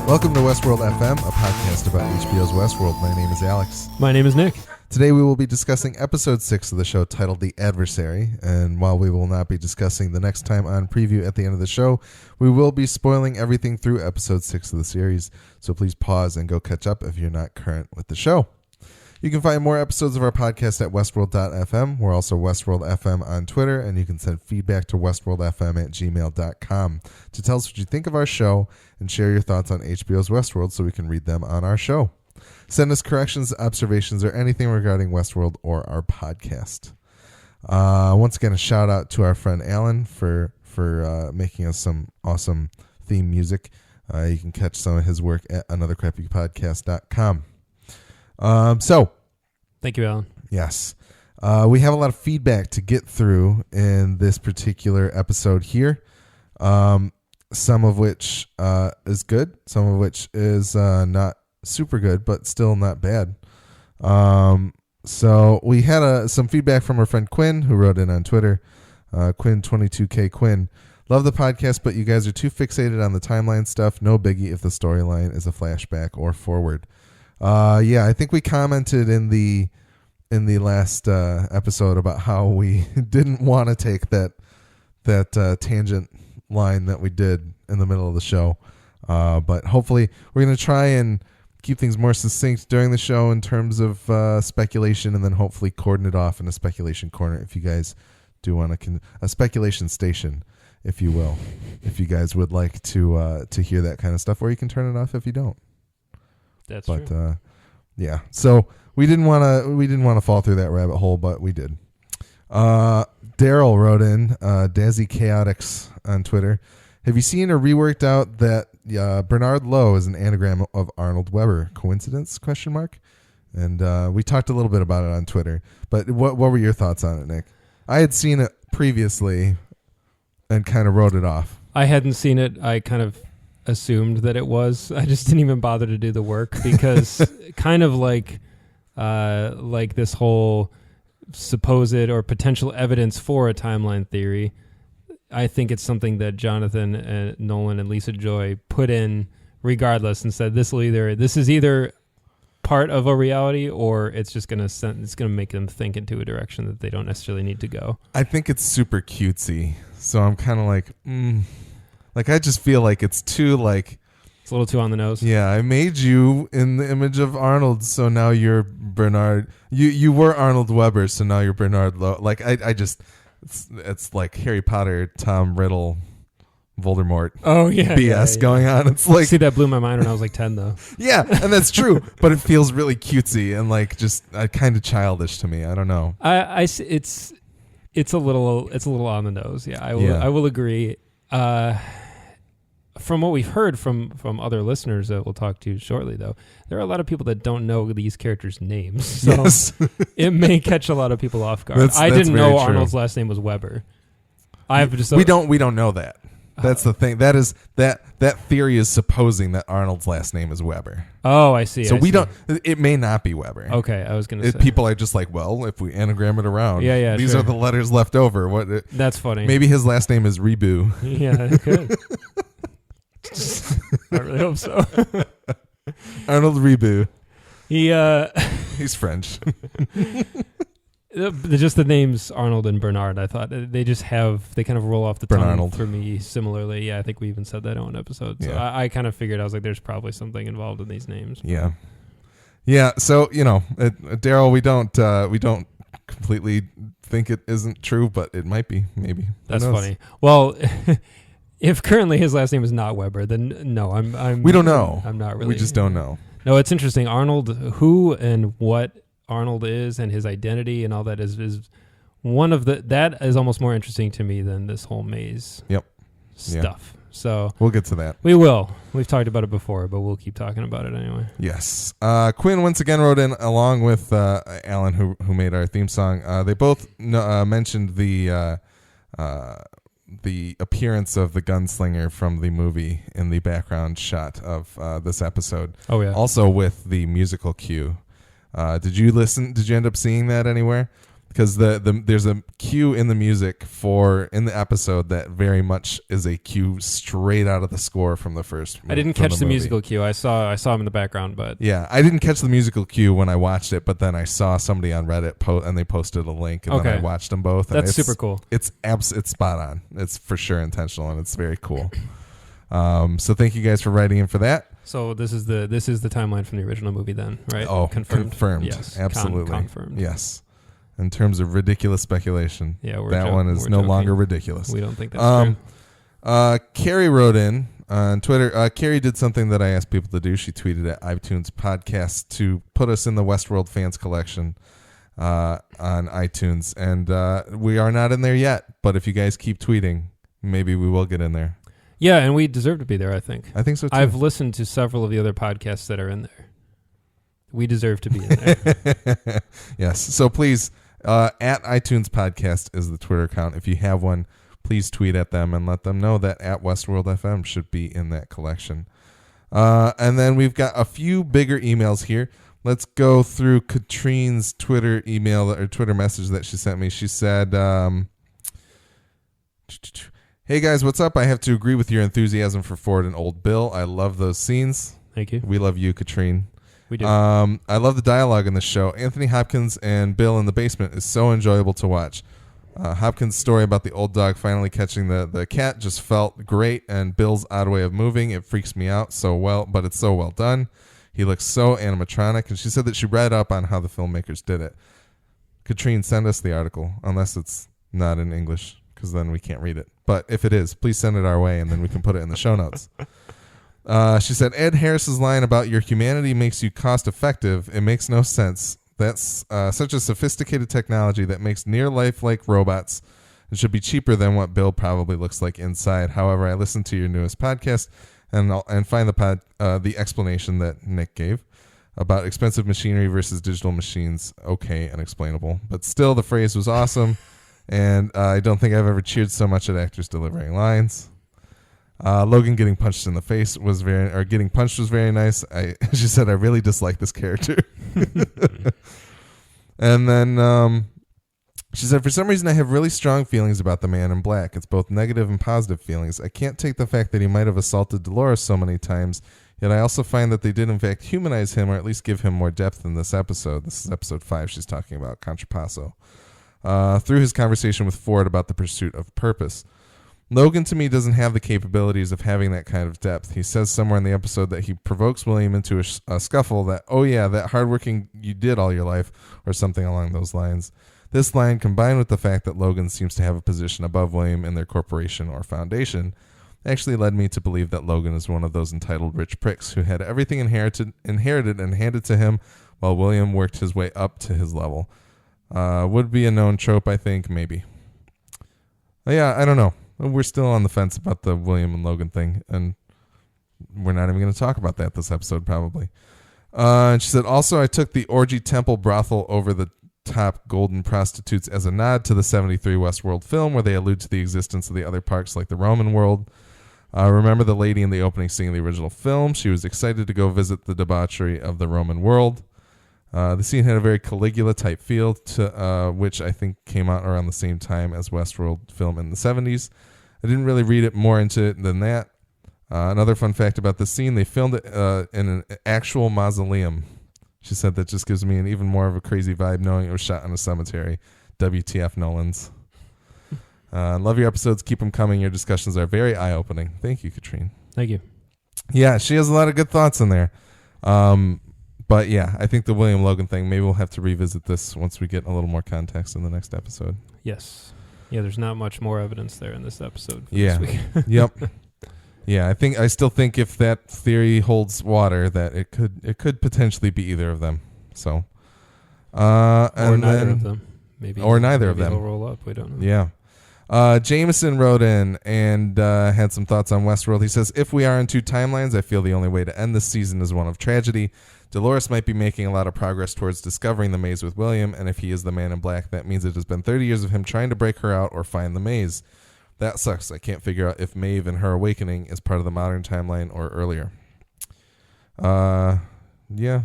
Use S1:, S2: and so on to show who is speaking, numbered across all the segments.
S1: Welcome to Westworld FM, a podcast about HBO's Westworld. My name is Alex.
S2: My name is Nick.
S1: Today we will be discussing episode 6 of the show titled The Adversary, and while we will not be discussing the next time on preview at the end of the show, we will be spoiling everything through episode 6 of the series, so please pause and go catch up if you're not current with the show. You can find more episodes of our podcast at westworld.fm. We're also Westworld FM on Twitter, and you can send feedback to westworldfm@gmail.com to tell us what you think of our show and share your thoughts on HBO's Westworld so we can read them on our show. Send us corrections, observations, or anything regarding Westworld or our podcast. Once again, a shout out to our friend Alan for making us some awesome theme music. You can catch some of his work at anothercrappypodcast.com. So
S2: thank you, Alan.
S1: Yes. We have a lot of feedback to get through in this particular episode here. Some of which is good, some of which is not super good, but still not bad. So we had some feedback from our friend Quinn, who wrote in on Twitter. Quinn22K Quinn. Love the podcast, but you guys are too fixated on the timeline stuff. No biggie if the storyline is a flashback or forward. Yeah, I think we commented in the last episode about how we didn't want to take that tangent line that we did in the middle of the show. But hopefully we're going to try and keep things more succinct during the show in terms of speculation, and then hopefully cordon it off in a speculation corner if you guys do want a speculation station, if you will, if you guys would like to hear that kind of stuff, or you can turn it off if you don't.
S2: That's true.
S1: Yeah. So we didn't want to fall through that rabbit hole, but we did. Daryl wrote in, Dazzy Chaotix on Twitter. Have you seen or reworked out that Bernard Lowe is an anagram of Arnold Weber? Coincidence? ? And we talked a little bit about it on Twitter. But what were your thoughts on it, Nick? I had seen it previously and kind of wrote it off.
S2: I hadn't seen it. I kind of assumed that it was. I just didn't even bother to do the work because kind of like this whole supposed or potential evidence for a timeline theory, I think it's something that Jonathan Nolan and Lisa Joy put in regardless and said this is either part of a reality or it's just gonna make them think into a direction that they don't necessarily need to go.
S1: I think it's super cutesy, so I'm kind of like, I just feel like it's too like.
S2: It's a little too on the nose.
S1: Yeah, I made you in the image of Arnold, so now you're Bernard. You were Arnold Weber, so now you're Bernard Lowe. Like I just, it's like Harry Potter, Tom Riddle, Voldemort.
S2: Oh yeah,
S1: BS going on. It's like,
S2: see, that blew my mind when I was like 10 though.
S1: Yeah, and that's true, but it feels really cutesy and like just kind of childish to me. I don't know.
S2: It's a little on the nose. Yeah, I will agree. From what we've heard from other listeners that we'll talk to shortly, though, there are a lot of people that don't know these characters' names. So yes. It may catch a lot of people off guard. I didn't know true. Arnold's last name was Weber. We don't know that. That's the thing. That is that theory is supposing that Arnold's last name is Weber. Oh, I see.
S1: So don't. It may not be Weber.
S2: Okay, I was going to say.
S1: People are just like, well, if we anagram it around, these
S2: sure.
S1: are the letters left over.
S2: That's funny.
S1: Maybe his last name is Rebu.
S2: Yeah, it could. I really hope so.
S1: Arnold Rebu.
S2: He's
S1: French.
S2: Just the names Arnold and Bernard, I thought they kind of roll off the tongue for me similarly. Yeah, I think we even said that on an episode. So yeah. I kind of figured, I was like, there's probably something involved in these names.
S1: Yeah. Yeah. So, Daryl, we don't completely think it isn't true, but it might be, maybe.
S2: That's funny. Well, if currently his last name is not Weber, then no,
S1: we don't know.
S2: I'm not really.
S1: We just don't know.
S2: No, it's interesting. Arnold, who and what Arnold is and his identity and all that is one of that is almost more interesting to me than this whole maze stuff. Yeah. So
S1: we'll get to that.
S2: We will. We've talked about it before, but we'll keep talking about it anyway.
S1: Yes. Quinn once again wrote in along with Alan, who made our theme song. They both mentioned the appearance of the gunslinger from the movie in the background shot of this episode.
S2: Oh yeah.
S1: Also with the musical cue. Did you listen? Did you end up seeing that anywhere? because there's a cue in the music in the episode that very much is a cue straight out of the score from the first.
S2: I didn't catch the musical cue. I saw him in the background, but
S1: yeah, I didn't catch the musical cue when I watched it, but then I saw somebody on Reddit and they posted a link, and then I watched them both. And
S2: that's super cool.
S1: It's spot on. It's for sure intentional, and it's very cool. So thank you guys for writing in for that.
S2: So this is the timeline from the original movie then, right?
S1: Oh,
S2: confirmed.
S1: Yes, absolutely.
S2: Confirmed.
S1: Yes. In terms of ridiculous speculation,
S2: that
S1: one is no longer ridiculous.
S2: We don't think that's true.
S1: Carrie wrote in on Twitter. Carrie did something that I asked people to do. She tweeted at iTunes Podcast to put us in the Westworld Fans Collection on iTunes. And we are not in there yet, but if you guys keep tweeting, maybe we will get in there.
S2: Yeah, and we deserve to be there, I think.
S1: I think so, too.
S2: I've listened to several of the other podcasts that are in there. We deserve to be in there.
S1: Yes. So please, at iTunes Podcast is the Twitter account. If you have one, please tweet at them and let them know that at Westworld FM should be in that collection. And then we've got a few bigger emails here. Let's go through Katrine's Twitter email or Twitter message that she sent me. She said, hey guys, what's up? I have to agree with your enthusiasm for Ford and Old Bill. I love those scenes.
S2: Thank you.
S1: We love you, Katrine.
S2: We do.
S1: I love the dialogue in this show. Anthony Hopkins and Bill in the basement is so enjoyable to watch. Hopkins' story about the old dog finally catching the cat just felt great, and Bill's odd way of moving, it freaks me out so well, but it's so well done. He looks so animatronic, and she said that she read up on how the filmmakers did it. Katrine, send us the article, unless it's not in English, because then we can't read it. But if it is, please send it our way, and then we can put it in the show notes. She said, Ed Harris's line about your humanity makes you cost-effective. It makes no sense. That's such a sophisticated technology that makes near-life-like robots. It should be cheaper than what Bill probably looks like inside. However, I listened to your newest podcast and find the explanation that Nick gave about expensive machinery versus digital machines okay and explainable. But still, the phrase was awesome, and I don't think I've ever cheered so much at actors delivering lines. Logan getting punched in the face was very nice. She said, I really dislike this character. And then she said, for some reason, I have really strong feelings about the Man in Black. It's both negative and positive feelings. I can't take the fact that he might have assaulted Dolores so many times, yet I also find that they did in fact humanize him, or at least give him more depth in this episode. This is episode 5 she's talking about, Contrapasso. Through his conversation with Ford about the pursuit of purpose. Logan, to me, doesn't have the capabilities of having that kind of depth. He says somewhere in the episode that he provokes William into a scuffle that, oh yeah, that hardworking you did all your life, or something along those lines. This line, combined with the fact that Logan seems to have a position above William in their corporation or foundation, actually led me to believe that Logan is one of those entitled rich pricks who had everything inherited and handed to him, while William worked his way up to his level. Would be a known trope, I think, maybe. Yeah, I don't know. We're still on the fence about the William and Logan thing, and we're not even going to talk about that this episode, probably. And she said, also, I took the orgy temple brothel over the top golden prostitutes as a nod to the 73 Westworld film, where they allude to the existence of the other parks like the Roman world. Remember the lady in the opening scene of the original film? She was excited to go visit the debauchery of the Roman world. The scene had a very Caligula-type feel, to which I think came out around the same time as Westworld film in the 70s. I didn't really read it more into it than that. Another fun fact about this scene, they filmed it in an actual mausoleum. She said that just gives me an even more of a crazy vibe knowing it was shot in a cemetery. WTF Nolans. Love your episodes. Keep them coming. Your discussions are very eye-opening. Thank you, Katrine.
S2: Thank you.
S1: Yeah, she has a lot of good thoughts in there. But yeah, I think the William Logan thing, maybe we'll have to revisit this once we get a little more context in the next episode.
S2: Yes. Yeah, there's not much more evidence there in this episode.
S1: Yeah.
S2: This week.
S1: Yep. Yeah, I still think if that theory holds water, that it could potentially be either of them. So,
S2: or neither of them. Maybe.
S1: Or neither of them.
S2: They'll roll up. We don't know.
S1: Yeah. Jameson wrote in and had some thoughts on Westworld. He says, if we are in two timelines, I feel the only way to end this season is one of tragedy. Dolores might be making a lot of progress towards discovering the maze with William, and if he is the Man in Black, that means it has been 30 years of him trying to break her out or find the maze. That sucks. I can't figure out if Maeve and her awakening is part of the modern timeline or earlier. Yeah.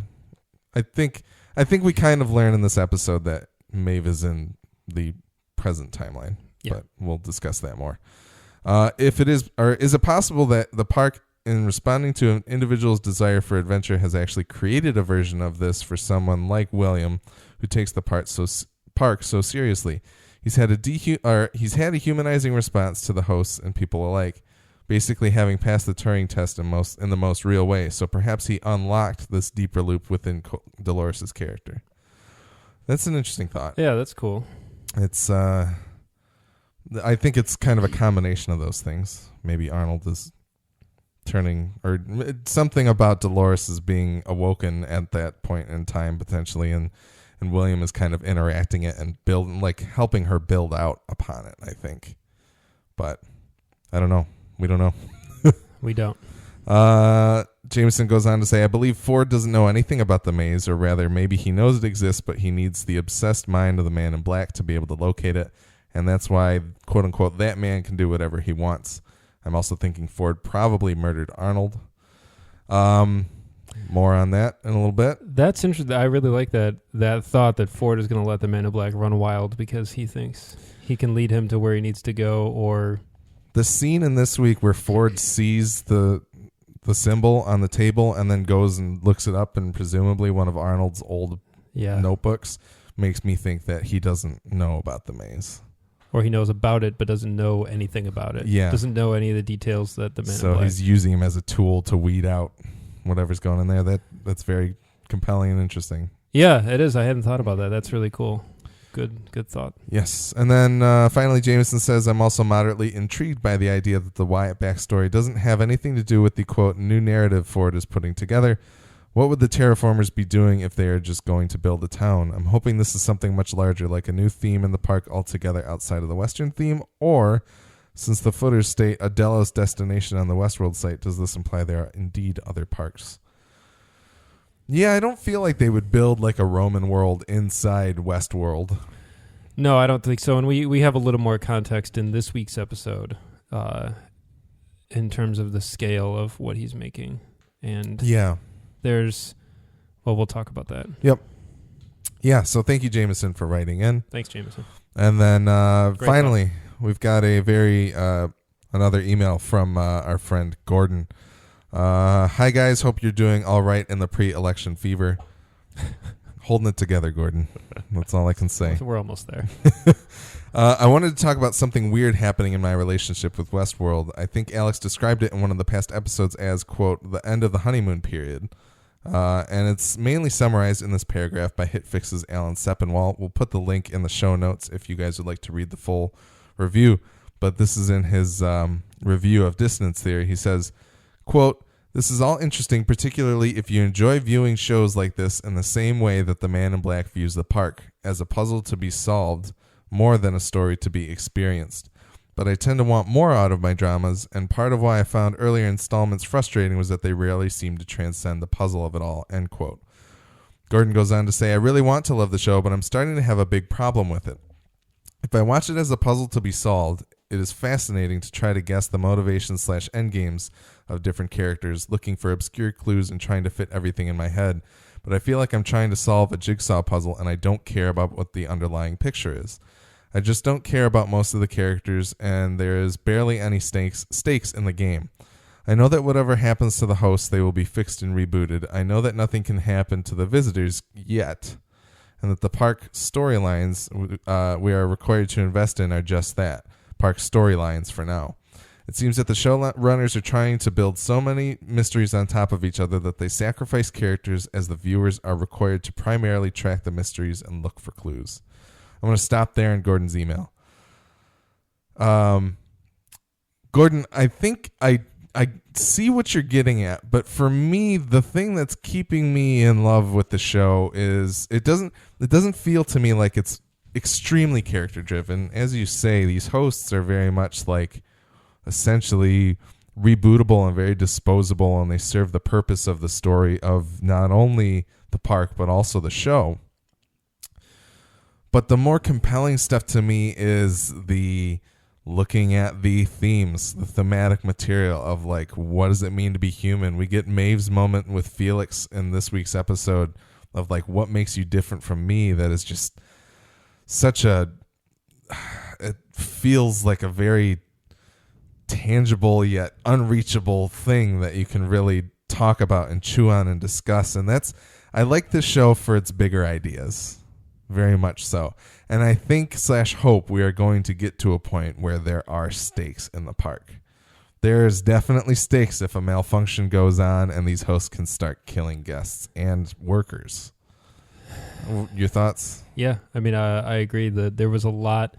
S1: I think we kind of learn in this episode that Maeve is in the present timeline.
S2: Yeah.
S1: But we'll discuss that more. If it is, or is it possible that the park, in responding to an individual's desire for adventure, has actually created a version of this for someone like William, who takes the park so seriously? He's had a humanizing response to the hosts and people alike, basically having passed the Turing test in the most real way. So perhaps he unlocked this deeper loop within Dolores' character. That's an interesting thought.
S2: Yeah, that's cool.
S1: It's I think it's kind of a combination of those things. Maybe Arnold is turning, or something about Dolores is being awoken at that point in time potentially, and William is kind of interacting it and helping her build out upon it, I think. But I don't know. We don't know.
S2: We don't.
S1: Jameson goes on to say, I believe Ford doesn't know anything about the maze, or rather maybe he knows it exists, but he needs the obsessed mind of the man in black to be able to locate it. And that's why, quote unquote, that man can do whatever he wants. I'm also thinking Ford probably murdered Arnold. More on that in a little bit.
S2: That's interesting. I really like that thought that Ford is going to let the man in black run wild because he thinks he can lead him to where he needs to go. Or
S1: the scene in this week where Ford sees the symbol on the table and then goes and looks it up, and presumably one of Arnold's old notebooks, makes me think that he doesn't know about the maze.
S2: Or he knows about it but doesn't know anything about it.
S1: Yeah.
S2: Doesn't know any of the details that the man in
S1: So
S2: black.
S1: he's using him as a tool to weed out whatever's going in there. That's very compelling and interesting.
S2: Yeah, it is. I hadn't thought about that. That's really cool. Good thought.
S1: Yes. And then finally, Jameson says, I'm also moderately intrigued by the idea that the Wyatt backstory doesn't have anything to do with the, quote, new narrative Ford is putting together. What would the terraformers be doing if they are just going to build a town? I'm hoping this is something much larger, like a new theme in the park altogether outside of the Western theme, or, since the footers state a Delos destination on the Westworld site, does this imply there are indeed other parks? Yeah, I don't feel like they would build like a Roman world inside Westworld.
S2: No, I don't think so. And we have a little more context in this week's episode in terms of the scale of what he's making. And
S1: yeah,
S2: we'll talk about that.
S1: Yep. Yeah, so thank you, Jameson, for writing in.
S2: Thanks, Jameson.
S1: And then finally, we've got a another email from our friend Gordan. Hi, guys. Hope you're doing all right in the pre-election fever. Holding it together, Gordan. That's all I can say.
S2: We're almost there.
S1: I wanted to talk about something weird happening in my relationship with Westworld. I think Alex described it in one of the past episodes as, quote, the end of the honeymoon period. And it's mainly summarized in this paragraph by HitFix's Alan Sepinwall. We'll put the link in the show notes if you guys would like to read the full review. But this is in his review of Dissonance Theory. He says, quote, this is all interesting, particularly if you enjoy viewing shows like this in the same way that the Man in Black views the park, as a puzzle to be solved more than a story to be experienced. But I tend to want more out of my dramas, and part of why I found earlier installments frustrating was that they rarely seemed to transcend the puzzle of it all, end quote. Gordan goes on to say, I really want to love the show, but I'm starting to have a big problem with it. If I watch it as a puzzle to be solved, it is fascinating to try to guess the motivations / endgames of different characters, looking for obscure clues and trying to fit everything in my head. But I feel like I'm trying to solve a jigsaw puzzle, and I don't care about what the underlying picture is. I just don't care about most of the characters, and there is barely any stakes in the game. I know that whatever happens to the hosts, they will be fixed and rebooted. I know that nothing can happen to the visitors yet, and that the park storylines we are required to invest in are just that, park storylines for now. It seems that the showrunners are trying to build so many mysteries on top of each other that they sacrifice characters as the viewers are required to primarily track the mysteries and look for clues. I'm going to stop there in Gordan's email. Gordan, I think I see what you're getting at, but for me, the thing that's keeping me in love with the show is it doesn't feel to me like it's extremely character driven. As you say, these hosts are very much like essentially rebootable and very disposable, and they serve the purpose of the story of not only the park but also the show. But the more compelling stuff to me is the looking at the themes, the thematic material of like, what does it mean to be human? We get Maeve's moment with Felix in this week's episode of like, what makes you different from me? That is just it feels like a very tangible yet unreachable thing that you can really talk about and chew on and discuss. And I like this show for its bigger ideas, very much so. And I think / hope we are going to get to a point where there are stakes in the park. There's definitely stakes if a malfunction goes on and these hosts can start killing guests and workers. Your thoughts?
S2: Yeah, I mean, I agree that there was a lot.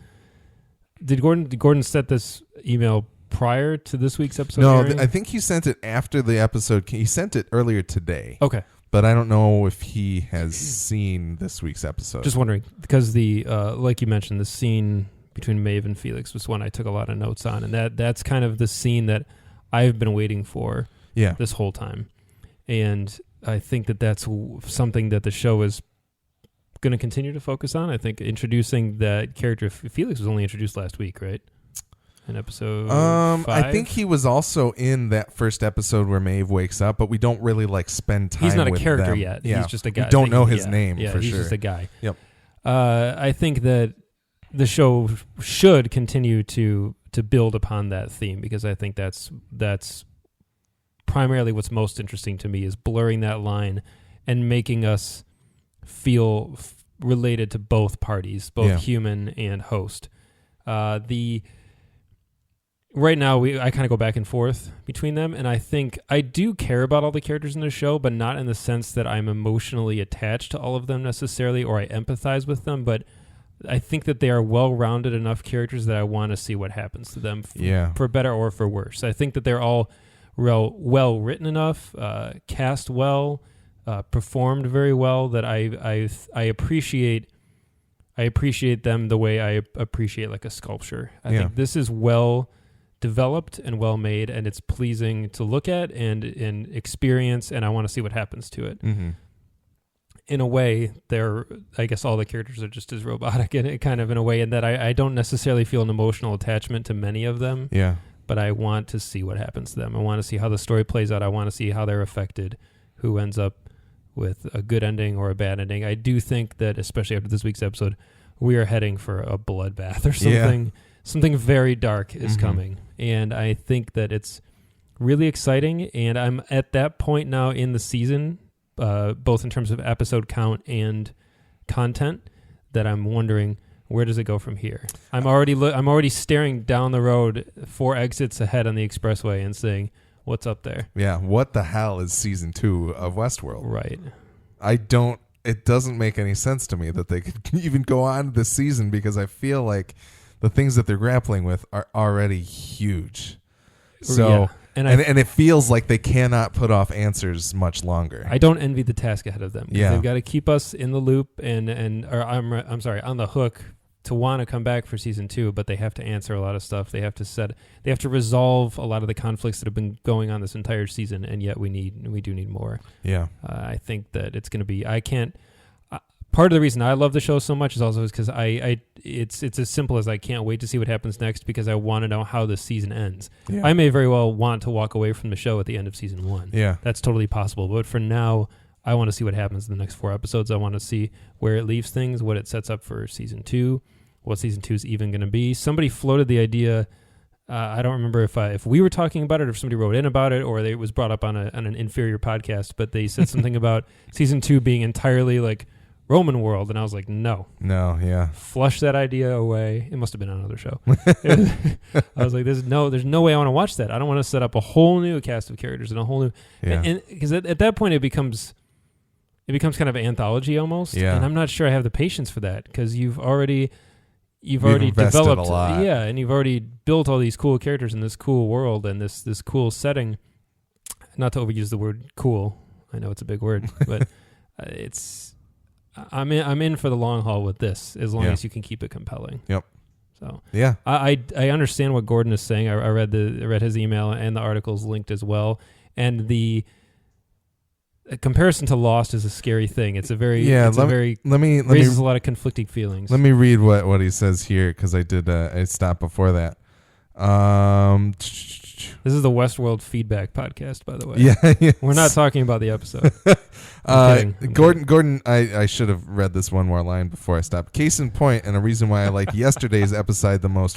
S2: Did Gordan set this email prior to this week's episode?
S1: No,
S2: airing?
S1: I think he sent it after the episode. He sent it earlier today.
S2: Okay.
S1: But I don't know if he has seen this week's episode.
S2: Just wondering, because like you mentioned, the scene between Maeve and Felix was one I took a lot of notes on, and that's kind of the scene that I've been waiting for this whole time. And I think that's something that the show is going to continue to focus on. I think introducing that character, Felix was only introduced last week, right? In episode 5?
S1: I think he was also in that first episode where Maeve wakes up, but we don't really spend time with
S2: He's not a character
S1: them.
S2: yet.
S1: Yeah.
S2: He's just a guy.
S1: We don't know his name for
S2: he's
S1: sure.
S2: Just a guy.
S1: Yep.
S2: I think that the show should continue to build upon that theme, because I think that's primarily what's most interesting to me, is blurring that line and making us feel related to both parties, both human and host. Right now, I kind of go back and forth between them, and I think I do care about all the characters in the show, but not in the sense that I'm emotionally attached to all of them necessarily, or I empathize with them, but I think that they are well-rounded enough characters that I want to see what happens to them, for better or for worse. I think that they're all well-written enough, cast well, performed very well, that I appreciate them the way I appreciate like a sculpture. I think this is well developed and well made, and it's pleasing to look at and experience, and I want to see what happens to it.
S1: Mm-hmm.
S2: In a way, I guess all the characters are just as robotic in it, kind of in a way, in that I don't necessarily feel an emotional attachment to many of them.
S1: Yeah.
S2: But I want to see what happens to them. I want to see how the story plays out. I want to see how they're affected, who ends up with a good ending or a bad ending. I do think that, especially after this week's episode, we are heading for a bloodbath or something. Something very dark is coming. And I think that it's really exciting. And I'm at that point now in the season, both in terms of episode count and content, that I'm wondering, where does it go from here? I'm already staring down the road 4 exits ahead on the expressway and saying, what's up there?
S1: Yeah, what the hell is season 2 of Westworld?
S2: Right.
S1: It doesn't make any sense to me that they could even go on this season, because I feel like the things that they're grappling with are already huge. So, and it feels like they cannot put off answers much longer.
S2: I don't envy the task ahead of them.
S1: Yeah.
S2: They've got to keep us in the loop on the hook to want to come back for season 2, but they have to answer a lot of stuff. They have to resolve a lot of the conflicts that have been going on this entire season, and yet we do need more.
S1: Yeah.
S2: I think that it's going to be, part of the reason I love the show so much is also because it's as simple as I can't wait to see what happens next, because I want to know how this season ends.
S1: Yeah.
S2: I may very well want to walk away from the show at the end of season 1.
S1: Yeah.
S2: That's totally possible. But for now, I want to see what happens in the next 4 episodes. I want to see where it leaves things, what it sets up for season 2, what season 2 is even going to be. Somebody floated the idea. I don't remember if we were talking about it, or if somebody wrote in about it, or it was brought up on an inferior podcast, but they said something about season 2 being entirely like Roman world, and I was like, no,
S1: yeah,
S2: flush that idea away. It must have been on another show. I was like, there's no way I want to watch that. I don't want to set up a whole new cast of characters and a whole new, and because at that point it becomes kind of an anthology almost, and I'm not sure I have the patience for that, because you've already developed
S1: a lot.
S2: and you've already built all these cool characters in this cool world and this cool setting. Not to overuse the word cool, I know it's a big word, but I'm in for the long haul with this, as long as you can keep it compelling.
S1: Yep.
S2: So
S1: yeah,
S2: I understand what Gordan is saying. I read his email, and the article's linked as well. And the comparison to Lost is a scary thing. It's a very raises a lot of conflicting feelings.
S1: Let me read what he says here, because I stopped before that.
S2: This is the Westworld feedback podcast, by the way.
S1: Yeah.
S2: We're not talking about the episode.
S1: Gordan, I should have read this one more line before I stopped. Case in point, and a reason why I like yesterday's episode the most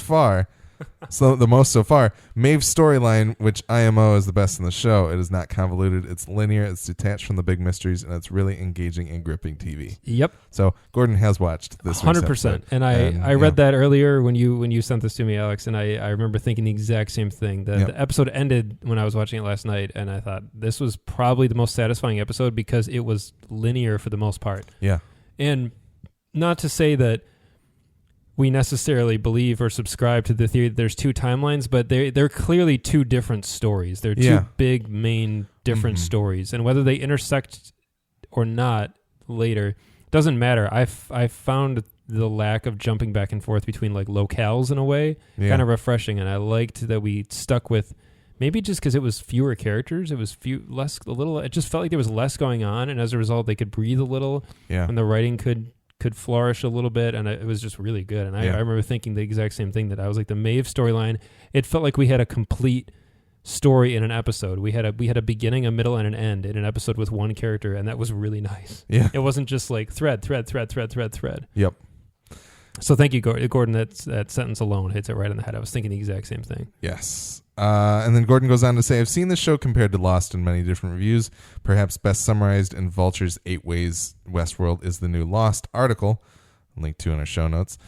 S1: so far, Maeve's storyline, which IMO is the best in the show. It is not convoluted. It's linear. It's detached from the big mysteries, and it's really engaging and gripping TV.
S2: Yep.
S1: So Gordan has watched this
S2: 100%. And I read that earlier when you sent this to me, Alex, and I remember thinking the exact same thing. The episode ended when I was watching it last night, and I thought this was probably the most satisfying episode because it was linear for the most part.
S1: Yeah.
S2: And not to say that we necessarily believe or subscribe to the theory that there's two timelines, but they're clearly two different stories. They're two big, main, different stories. And whether they intersect or not later doesn't matter. I found the lack of jumping back and forth between like locales in a way kind of refreshing. And I liked that we stuck with maybe just because it was fewer characters. It was it just felt like there was less going on. And as a result, they could breathe a little and the writing could flourish a little bit, and it was just really good. And I remember thinking the exact same thing, that I was like, the Maeve storyline, it felt like we had a complete story in an episode. We had a beginning, a middle, and an end in an episode with one character, and that was really nice.
S1: Yeah.
S2: It wasn't just like thread.
S1: Yep.
S2: So thank you, Gordan. That sentence alone hits it right on the head. I was thinking the exact same thing.
S1: Yes. And then Gordan goes on to say, I've seen this show compared to Lost in many different reviews, perhaps best summarized in Vulture's 8 Ways Westworld is the New Lost article, linked to in our show notes.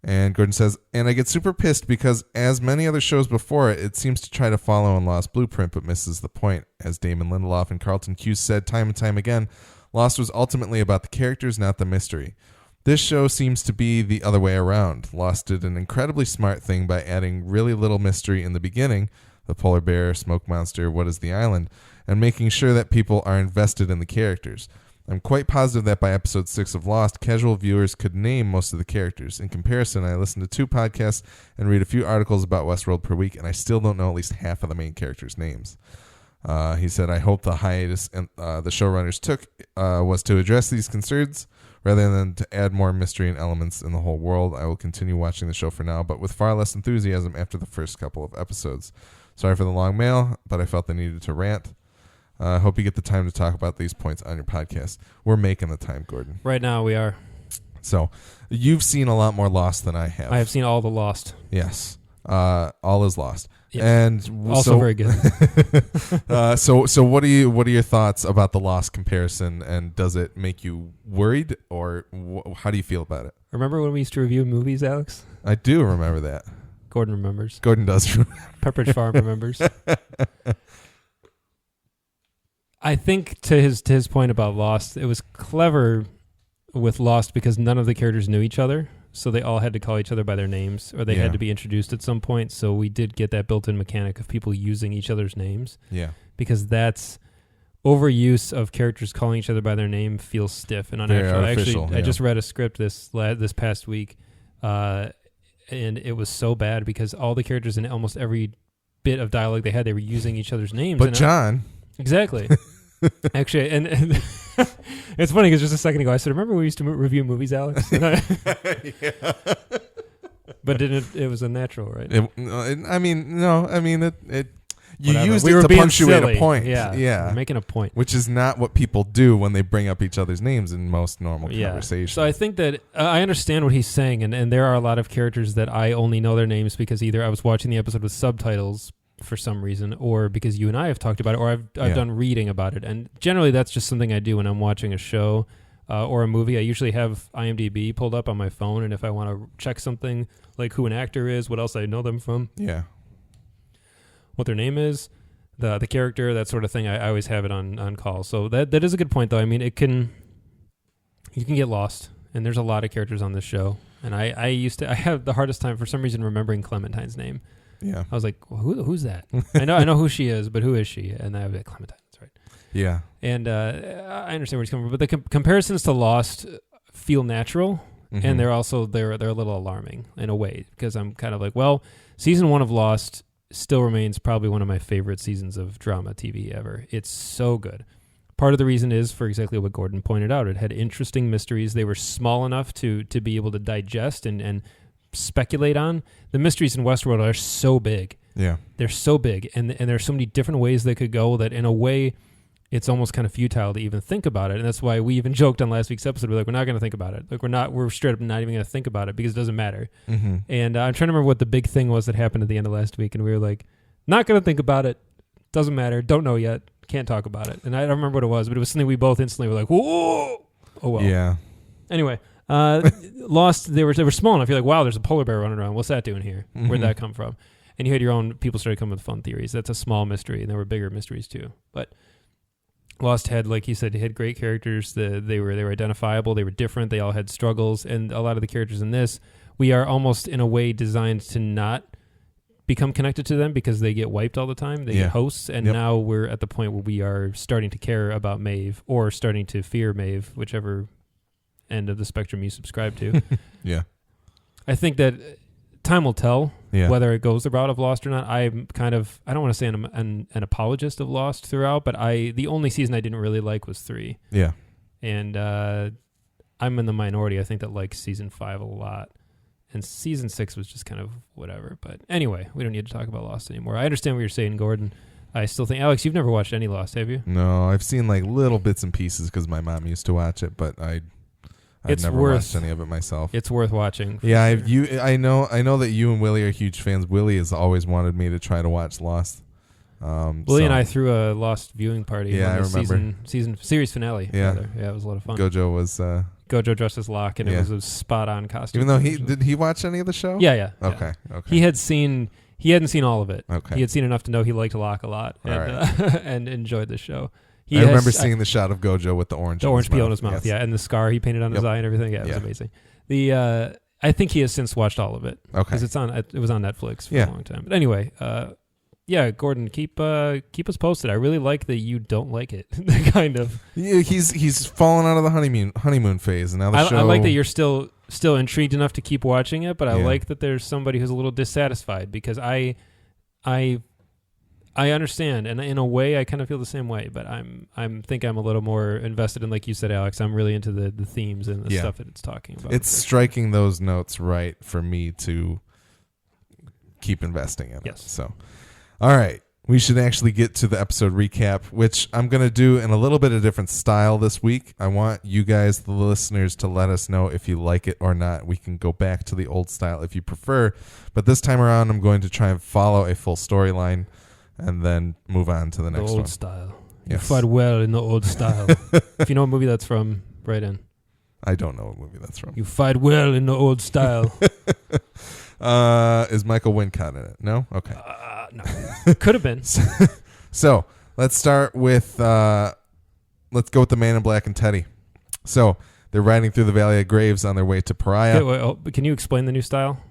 S1: And Gordan says, and I get super pissed because as many other shows before it, it seems to try to follow in Lost blueprint, but misses the point. As Damon Lindelof and Carlton Cuse said time and time again, Lost was ultimately about the characters, not the mystery. This show seems to be the other way around. Lost did an incredibly smart thing by adding really little mystery in the beginning, the polar bear, smoke monster, what is the island, and making sure that people are invested in the characters. I'm quite positive that by episode 6 of Lost, casual viewers could name most of the characters. In comparison, I listen to 2 podcasts and read a few articles about Westworld per week, and I still don't know at least half of the main characters' names. He said, I hope the hiatus the showrunners took was to address these concerns, rather than to add more mystery and elements in the whole world. I will continue watching the show for now, but with far less enthusiasm after the first couple of episodes. Sorry for the long mail, but I felt I needed to rant. I hope you get the time to talk about these points on your podcast. We're making the time, Gordan.
S2: Right now we are. So,
S1: you've seen a lot more Lost than I have.
S2: I have seen all the Lost.
S1: Yes. All is Lost.
S2: Yes.
S1: And
S2: also very good.
S1: So what are your thoughts about the Lost comparison, and does it make you worried, or how do you feel about it?
S2: Remember when we used to review movies, Alex?
S1: I do remember that.
S2: Gordan remembers.
S1: Gordan does remember.
S2: Pepperidge Farm remembers. I think to his point about Lost, it was clever with Lost because none of the characters knew each other. So they all had to call each other by their names, or they had to be introduced at some point. So we did get that built-in mechanic of people using each other's names.
S1: Yeah.
S2: Because that's overuse of characters calling each other by their name feels stiff and unnatural. I just read a script this past week, and it was so bad because all the characters in almost every bit of dialogue they had, they were using each other's names.
S1: But John.
S2: Exactly. Actually, and it's funny because just a second ago I said, "Remember we used to review movies, Alex?" Yeah. But it was unnatural, right?
S1: You used
S2: we
S1: it to punctuate
S2: silly.
S1: a point.
S2: Yeah, making a point,
S1: which is not what people do when they bring up each other's names in most normal conversations.
S2: So I think that I understand what he's saying, and there are a lot of characters that I only know their names because either I was watching the episode with subtitles for some reason, or because you and I have talked about it, or I've done reading about it. And generally that's just something I do when I'm watching a show or a movie. I usually have IMDb pulled up on my phone, and if I want to check something like who an actor is, what else I know them from, what their name is, the character, that sort of thing, I always have it on call. So that is a good point, though. I mean, you can get lost, and there's a lot of characters on this show. And I have the hardest time for some reason remembering Clementine's name.
S1: Yeah,
S2: I was like, well, who's that? I know who she is, but who is she? And I was like, Clementine, that's right.
S1: Yeah,
S2: and I understand where he's coming from, but the comparisons to Lost feel natural, and they're a little alarming in a way, because I'm kind of like, well, season 1 of Lost still remains probably one of my favorite seasons of drama TV ever. It's so good. Part of the reason is for exactly what Gordan pointed out. It had interesting mysteries. They were small enough to be able to digest and speculate on. The mysteries in Westworld are so big.
S1: Yeah.
S2: They're so big, and there's so many different ways they could go that in a way it's almost kind of futile to even think about it. And that's why we even joked on last week's episode, we're like, we're not going to think about it. Like we're straight up not even going to think about it because it doesn't matter.
S1: Mm-hmm.
S2: And I'm trying to remember what the big thing was that happened at the end of last week. And we were like, not going to think about it. Doesn't matter. Don't know yet. Can't talk about it. And I don't remember what it was, but it was something we both instantly were like, whoa. Oh, well.
S1: Yeah.
S2: Anyway, Lost, they were small enough. You're like, wow, there's a polar bear running around. What's that doing here?
S1: Mm-hmm.
S2: Where'd that come from? And you had your own, people started coming with fun theories. That's a small mystery, and there were bigger mysteries too. But Lost had, like you said, had great characters. They were identifiable. They were different. They all had struggles. And a lot of the characters in this, we are almost in a way designed to not become connected to them because they get wiped all the time. They get hosts. And now we're at the point where we are starting to care about Maeve or starting to fear Maeve, whichever end of the spectrum you subscribe to.
S1: Yeah.
S2: I think that time will tell whether it goes the route of Lost or not. I'm kind of, I don't want to say I'm an apologist of Lost throughout, but the only season I didn't really like was 3.
S1: Yeah.
S2: And I'm in the minority, I think, that likes season 5 a lot. And season 6 was just kind of whatever. But anyway, we don't need to talk about Lost anymore. I understand what you're saying, Gordan. I still think, Alex, you've never watched any Lost, have you?
S1: No, I've seen like little bits and pieces because my mom used to watch it, but I've never watched any of it myself.
S2: It's worth watching.
S1: Yeah,
S2: sure.
S1: I know that you and Willie are huge fans. Willie has always wanted me to try to watch Lost.
S2: Willie and I threw a Lost viewing party.
S1: Yeah,
S2: on the
S1: I remember.
S2: Series finale.
S1: Yeah.
S2: Rather. Yeah, it was a lot of fun.
S1: Gojo was
S2: Gojo dressed as Locke, and it was a spot on costume.
S1: Even though did he watch any of the show?
S2: Yeah.
S1: Okay.
S2: He hadn't seen all of it.
S1: Okay.
S2: He had seen enough to know he liked Locke a lot and enjoyed the show.
S1: I remember seeing the shot of Gojo with the orange
S2: peel in his mouth, and the scar he painted on his eye and everything. Yeah, it was amazing. I think he has since watched all of it. Okay, because it was on Netflix for a long time. But anyway, Gordan, keep us posted. I really like that you don't like it. Kind of. Yeah,
S1: he's fallen out of the honeymoon phase, and now the show.
S2: I like that you're still intrigued enough to keep watching it, but I like that there's somebody who's a little dissatisfied because I understand, and in a way, I kind of feel the same way. But I'm a little more invested in, like you said, Alex. I'm really into the themes and the stuff that it's talking about.
S1: It's striking those notes right for me to keep investing in it. So, all right, we should actually get to the episode recap, which I'm going to do in a little bit of different style this week. I want you guys, the listeners, to let us know if you like it or not. We can go back to the old style if you prefer, but this time around, I'm going to try and follow a full storyline and then move on to the next one.
S2: The old style. You fight well in the old style. If you know what movie that's from, write in.
S1: I don't know what movie that's from.
S2: You fight well in the old style.
S1: Is Michael Wincott in it? No? Okay.
S2: No. Could have been.
S1: So, let's start with, let's go with the Man in Black and Teddy. So, they're riding through the Valley of Graves on their way to Pariah.
S2: Can you explain the new style?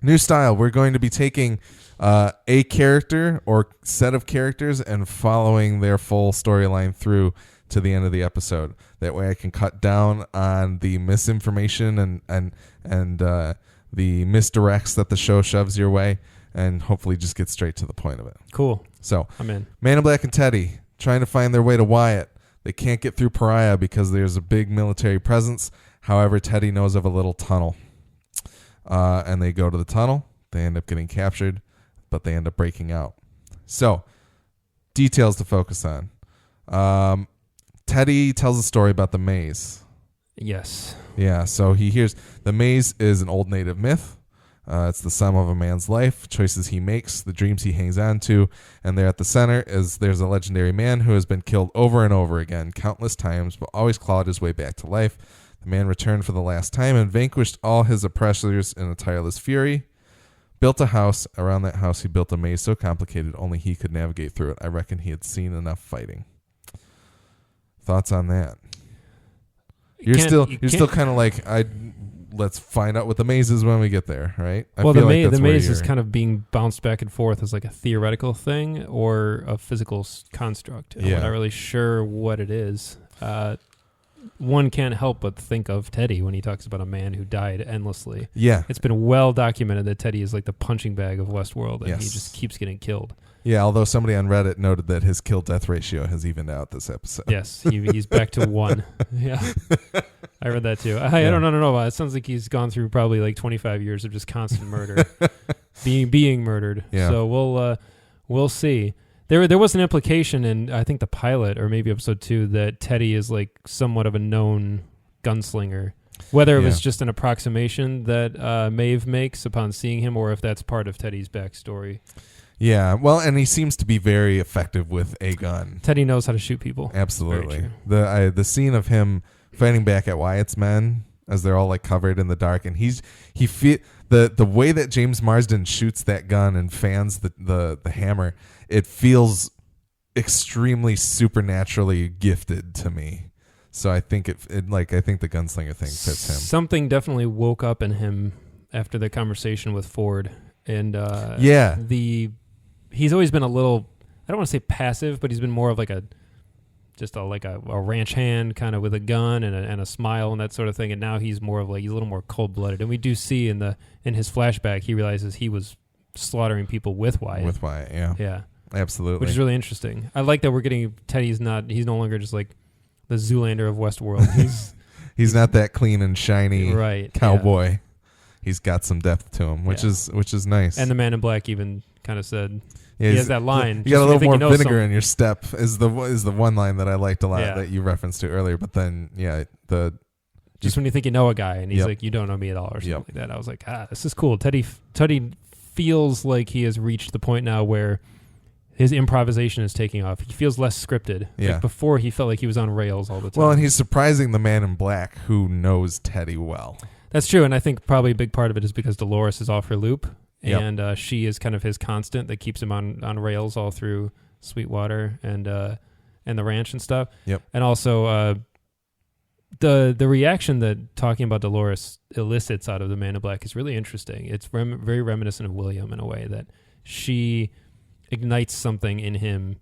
S1: New style. We're going to be taking a character or set of characters and following their full storyline through to the end of the episode. That way I can cut down on the misinformation and the misdirects that the show shoves your way and hopefully just get straight to the point of it.
S2: Cool.
S1: So,
S2: I'm in.
S1: Man in Black and Teddy trying to find their way to Wyatt. They can't get through Pariah because there's a big military presence. However, Teddy knows of a little tunnel. And they go to the tunnel. They end up getting captured, but they end up breaking out. So, details to focus on. Teddy tells a story about the maze.
S2: Yes.
S1: Yeah, so he hears the maze is an old native myth. It's the sum of a man's life, choices he makes, the dreams he hangs on to, and there at the center there's a legendary man who has been killed over and over again, countless times, but always clawed his way back to life. The man returned for the last time and vanquished all his oppressors in a tireless fury. Built a house. Around that house, he built a maze so complicated only he could navigate through it. I reckon he had seen enough fighting. Thoughts on that? You're still kind of like, let's find out what the maze is when we get there, right?
S2: The maze is kind of being bounced back and forth as like a theoretical thing or a physical construct. I'm not really sure what it is. one can't help but think of Teddy when he talks about a man who died endlessly.
S1: Yeah.
S2: It's been well documented that Teddy is like the punching bag of Westworld, and
S1: Yes.
S2: he just keeps getting killed.
S1: Yeah, although somebody on Reddit noted that his kill-death ratio has evened out this episode.
S2: Yes, he's back to 1. Yeah, I read that too. I don't know. It sounds like he's gone through probably like 25 years of just constant murder, being murdered.
S1: Yeah.
S2: So we'll see. There was an implication in, I think, the pilot or maybe episode 2 that Teddy is like somewhat of a known gunslinger. Whether it was just an approximation that Maeve makes upon seeing him, or if that's part of Teddy's backstory.
S1: Yeah, well, and he seems to be very effective with a gun.
S2: Teddy knows how to shoot people.
S1: Absolutely. The scene of him fighting back at Wyatt's men as they're all like covered in the dark, and the way that James Marsden shoots that gun and fans the hammer, it feels extremely supernaturally gifted to me. So I think I think the gunslinger thing fits him.
S2: Something definitely woke up in him after the conversation with Ford, and he's always been a little, I don't want to say passive, but he's been more of like a ranch hand kind of with a gun and a smile and that sort of thing. And now he's more of like, he's a little more cold blooded. And we do see in his flashback, he realizes he was slaughtering people with Wyatt.
S1: With Wyatt, yeah.
S2: Yeah.
S1: Absolutely.
S2: Which is really interesting. I like that we're getting he's no longer just like the Zoolander of Westworld.
S1: He's not that clean and shiny cowboy.
S2: Yeah.
S1: He's got some depth to him, which is nice.
S2: And the Man in Black even kind of said,
S1: yeah,
S2: he has that line.
S1: You got a little more vinegar in your step is the one line that I liked a lot that you referenced to earlier. But then,
S2: just when you think you know a guy and he's like, you don't know me at all or something like that. I was like, this is cool. Teddy feels like he has reached the point now where his improvisation is taking off. He feels less scripted.
S1: Yeah.
S2: Like before, he felt like he was on rails all the time.
S1: Well, and he's surprising the Man in Black who knows Teddy well.
S2: That's true, and I think probably a big part of it is because Dolores is off her loop, and she is kind of his constant that keeps him on rails all through Sweetwater and the ranch and stuff.
S1: Yep.
S2: And also the reaction that talking about Dolores elicits out of the Man in Black is really interesting. It's very reminiscent of William in a way that she ignites something in him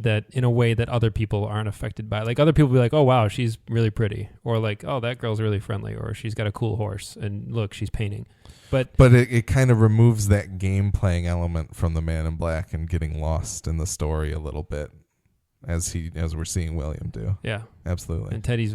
S2: that in a way that other people aren't affected by. Like other people be like, oh wow, she's really pretty, or like, oh, that girl's really friendly, or she's got a cool horse and look, she's painting. But
S1: it kind of removes that game playing element from the Man in Black and getting lost in the story a little bit as we're seeing William do.
S2: Yeah,
S1: absolutely.
S2: And Teddy's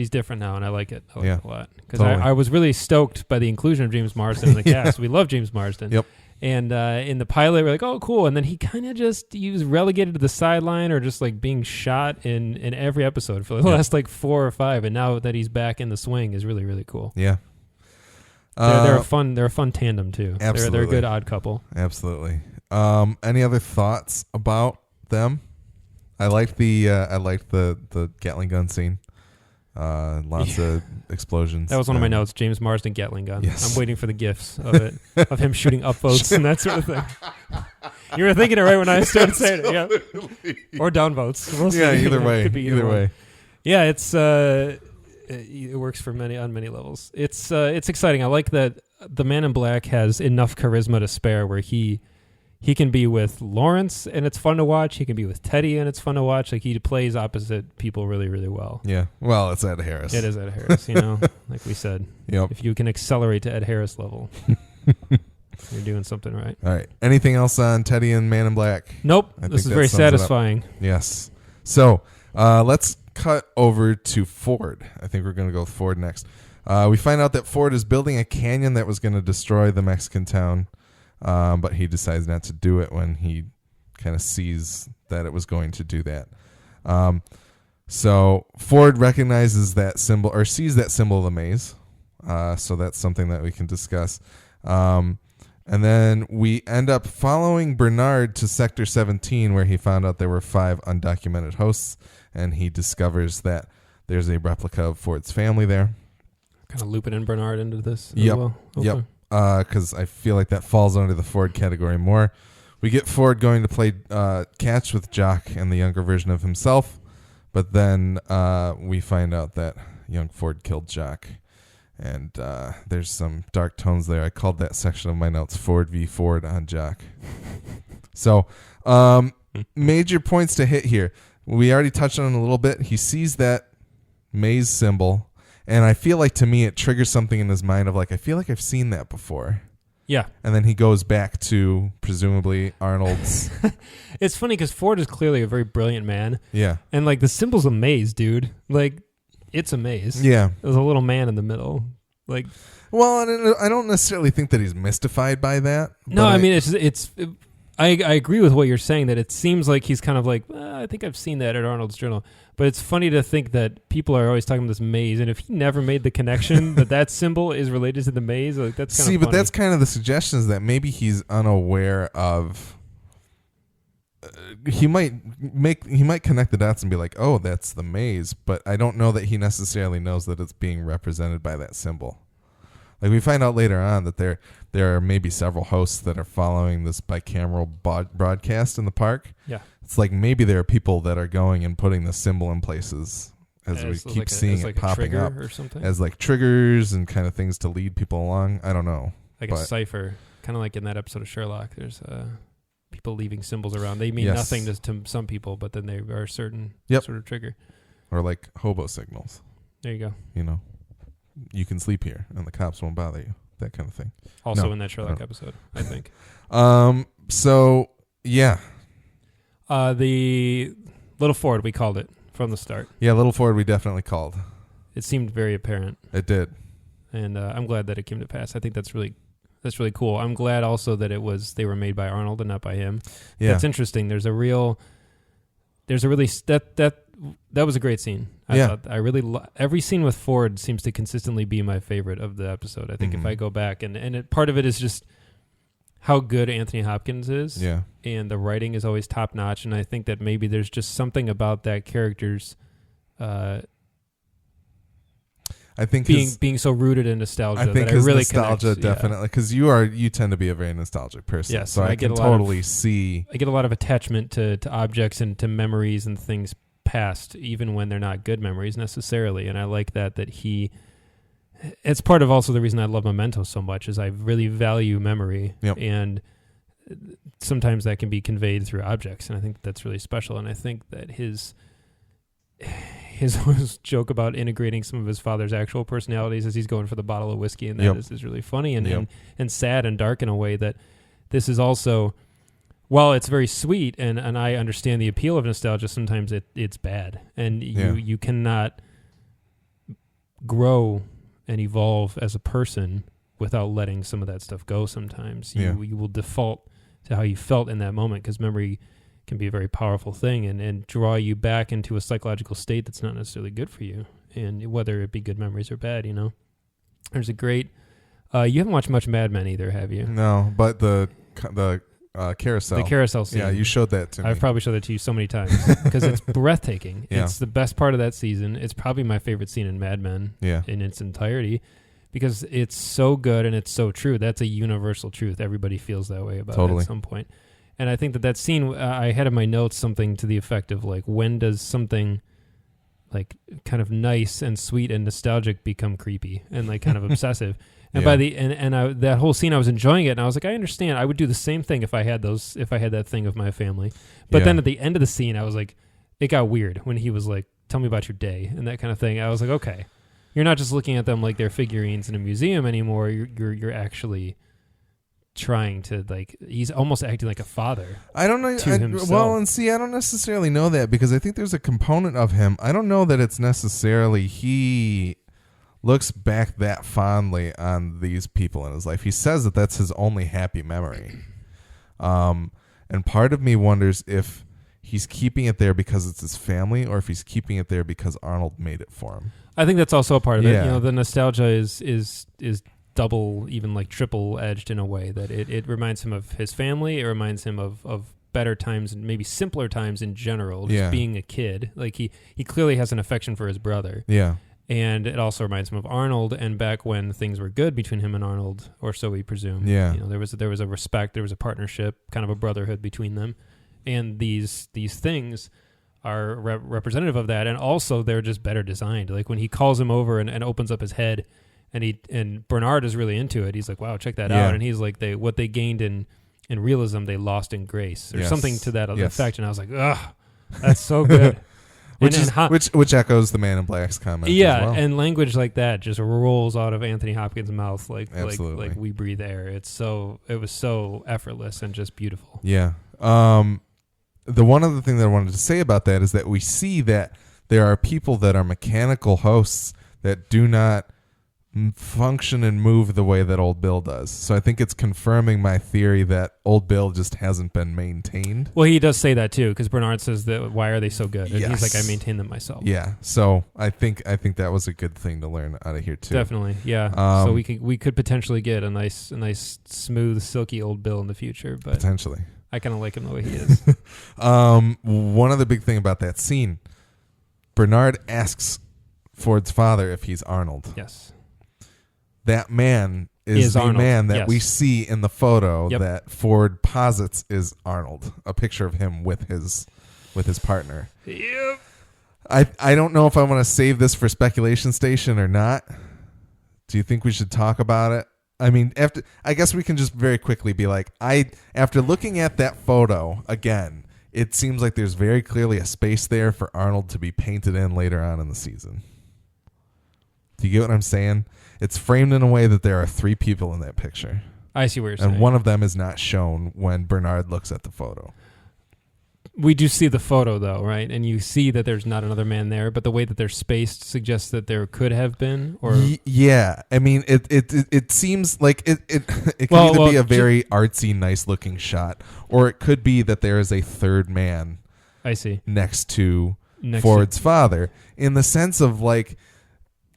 S2: different now, and I like it. I like it a lot because
S1: totally.
S2: I was really stoked by the inclusion of James Marsden in the cast. We love James Marsden.
S1: Yep.
S2: And in the pilot, we're like, oh, cool. And then he kind of he was relegated to the sideline or just like being shot in every episode for the last like 4 or 5. And now that he's back in the swing is really, really cool.
S1: Yeah.
S2: They're a fun tandem too.
S1: Absolutely.
S2: They're a good odd couple.
S1: Absolutely. Any other thoughts about them? I liked the Gatling gun scene. Lots of explosions.
S2: That was one of my notes. James Marsden Gatling gun.
S1: Yes.
S2: I'm waiting for the gifs of it, of him shooting upvotes and that sort of thing. You were thinking it right when I started saying it, yeah. Or downvotes. We'll see.
S1: Yeah, either way.
S2: Could be either way. Yeah, it's it works on many levels. It's exciting. I like that the Man in Black has enough charisma to spare where he can be with Lawrence and it's fun to watch. He can be with Teddy and it's fun to watch. Like he plays opposite people really, really well.
S1: Yeah. Well, it's Ed Harris.
S2: It is Ed Harris, like we said.
S1: Yep.
S2: If you can accelerate to Ed Harris level, you're doing something right.
S1: All right. Anything else on Teddy and Man in Black?
S2: Nope. This is very satisfying.
S1: Yes. So let's cut over to Ford. I think we're going to go with Ford next. We find out that Ford is building a canyon that was going to destroy the Mexican town. But he decides not to do it when he kind of sees that it was going to do that. So Ford recognizes that symbol or sees that symbol of the maze. So that's something that we can discuss. And then we end up following Bernard to Sector 17 where he found out there were 5 undocumented hosts and he discovers that there's a replica of Ford's family there.
S2: Kind of looping in Bernard into this as
S1: yep.
S2: well. Okay.
S1: Yep. Because I feel like that falls under the Ford category more. We get Ford going to play catch with Jock and the younger version of himself, but then we find out that young Ford killed Jock, and there's some dark tones there. I called that section of my notes Ford v. Ford on Jock. So major points to hit here. We already touched on it a little bit. He sees that maze symbol, and I feel like to me it triggers something in his mind of like, I feel like I've seen that before.
S2: Yeah.
S1: And then he goes back to presumably Arnold's.
S2: It's funny because Ford is clearly a very brilliant man.
S1: Yeah.
S2: And like the symbol's a maze, dude. Like it's a maze.
S1: Yeah.
S2: There's a little man in the middle. Like,
S1: well, I don't necessarily think that he's mystified by that.
S2: No, I mean, I agree with what you're saying, that it seems like he's kind of like, I think I've seen that at Arnold's Journal. But it's funny to think that people are always talking about this maze, and if he never made the connection that symbol is related to the maze, like that's kind of funny.
S1: But that's kind of the suggestion, is that maybe he's unaware of. He might connect the dots and be like, oh, that's the maze, but I don't know that he necessarily knows that it's being represented by that symbol. Like we find out later on that there are maybe several hosts that are following this bicameral broadcast in the park.
S2: Yeah.
S1: It's like maybe there are people that are going and putting the symbol in places as we keep seeing it popping up
S2: or something,
S1: as like triggers and kind of things to lead people along. I don't know.
S2: Like a cipher, kind of like in that episode of Sherlock. There's people leaving symbols around. They mean nothing to some people, but then they are a certain sort of trigger. Or
S1: like hobo signals.
S2: There you go.
S1: You know, you can sleep here and the cops won't bother you. That kind of thing.
S2: Also in that Sherlock episode, I think.
S1: So, yeah.
S2: The Little Ford, we called it from the start.
S1: Yeah, Little Ford we definitely called.
S2: It seemed very apparent.
S1: It did.
S2: And I'm glad that it came to pass. I think that's really cool. I'm glad also that they were made by Arnold and not by him. Yeah. That's interesting. That was a great scene. I thought every scene with Ford seems to consistently be my favorite of the episode. I think if I go back and part of it is just how good Anthony Hopkins is. Yeah. And the writing is always top notch. And I think that maybe there's just something about that character's,
S1: I think
S2: being so rooted in nostalgia.
S1: I think
S2: that his really
S1: nostalgia
S2: connects,
S1: definitely, because you tend to be a very nostalgic person.
S2: Yes,
S1: so I can totally see.
S2: I get a lot of attachment to objects and to memories and things past, even when they're not good memories necessarily. And I like that he. It's part of also the reason I love Memento so much, is I really value memory, and sometimes that can be conveyed through objects, and I think that's really special. And I think that his joke about integrating some of his father's actual personalities as he's going for the bottle of whiskey, and that is really funny and sad and dark in a way that this is also, while it's very sweet and I understand the appeal of nostalgia, sometimes it's bad, and you cannot grow and evolve as a person without letting some of that stuff go. Sometimes you will default to how you felt in that moment, because memory can be a very powerful thing and draw you back into a psychological state that's not necessarily good for you, and whether it be good memories or bad. There's a great you haven't watched much Mad Men either, have you?
S1: No, but the carousel, scene, you showed that to me.
S2: I've probably showed that to you so many times because it's breathtaking. It's the best part of that season. It's probably my favorite scene in Mad Men in its entirety, because it's so good and it's so true. That's a universal truth. Everybody feels that way about it at some point. And I think that scene, I had in my notes something to the effect of, like, when does something, like, kind of nice and sweet and nostalgic become creepy and, like, kind of obsessive? And by the that whole scene, I was enjoying it, and I was like, I understand. I would do the same thing if I had that thing of my family. But then at the end of the scene, I was like, it got weird when he was like, tell me about your day and that kind of thing. I was like, okay, you're not just looking at them like they're figurines in a museum anymore. You're actually trying to, like, he's almost acting like a father.
S1: I don't know. I don't necessarily know that, because I think there's a component of him. I don't know that it's necessarily he looks back that fondly on these people in his life. He says that that's his only happy memory. And part of me wonders if he's keeping it there because it's his family, or if he's keeping it there because Arnold made it for him. I
S2: think that's also a part of it. The nostalgia is double, even like triple edged in a way that it reminds him of his family. It reminds him of better times and maybe simpler times in general, just being a kid. Like he clearly has an affection for his brother. Yeah. And it also reminds him of Arnold, and back when things were good between him and Arnold, or so we presume. Yeah. There was a respect, there was a partnership, kind of a brotherhood between them. And these things are representative of that, and also they're just better designed. Like when he calls him over and opens up his head, and Bernard is really into it. He's like, wow, check that out. And he's like, what they gained in realism, they lost in grace, or something to that effect. And I was like, ugh, that's so good.
S1: Which echoes the Man in Black's comment.
S2: Yeah,
S1: as well.
S2: and language like that just rolls out of Anthony Hopkins' mouth like we breathe air. It was so effortless and just beautiful.
S1: Yeah. The one other thing that I wanted to say about that is that we see that there are people that are mechanical hosts that do not function and move the way that Old Bill does. So I think it's confirming my theory that Old Bill just hasn't been maintained.
S2: Well, he does say that too, because Bernard says that why are they so good? And he's like, I maintain them myself.
S1: Yeah. So I think that was a good thing to learn out of here too.
S2: Definitely. Yeah. So we could potentially get a nice smooth, silky Old Bill in the future, but
S1: potentially.
S2: I kind of like him the way he is.
S1: One other big thing about that scene, Bernard asks Ford's father if he's Arnold.
S2: Yes.
S1: That man is the
S2: Arnold.
S1: man that we see in the photo
S2: Yep.
S1: that Ford posits is Arnold. A picture of him with his partner.
S2: Yep.
S1: I don't know if I want to save this for speculation station or not. Do you think we should talk about it? I mean, I guess we can just very quickly be like, after looking at that photo again, it seems like there's very clearly a space there for Arnold to be painted in later on in the season. Do you get what I'm saying? It's framed in a way that there are 3 people in that picture.
S2: I see what you're saying.
S1: And one of them is not shown when Bernard looks at the photo.
S2: We do see the photo, though, right? And you see that there's not another man there, but the way that they're spaced suggests that there could have been. Or
S1: yeah, I mean, it seems like it could either be a very artsy, nice-looking shot, or it could be that there is a third man.
S2: I see.
S1: Next to Ford's father, in the sense of like,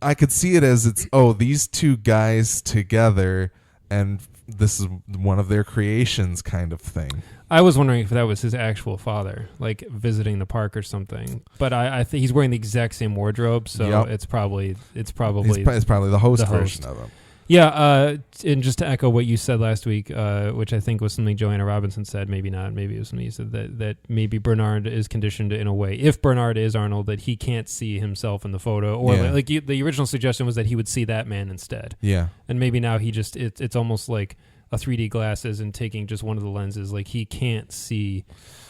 S1: I could see it as these 2 guys together, and this is one of their creations, kind of thing.
S2: I was wondering if that was his actual father, like visiting the park or something. But I think he's wearing the exact same wardrobe, so it's probably
S1: it's probably the host version of him.
S2: Yeah, and just to echo what you said last week, which I think was something Joanna Robinson said, maybe not, maybe it was something you said, that maybe Bernard is conditioned in a way, if Bernard is Arnold, that he can't see himself in the photo, or the original suggestion was that he would see that man instead.
S1: Yeah.
S2: And maybe now he just, it's almost like a 3D glasses and taking just one of the lenses, like he can't see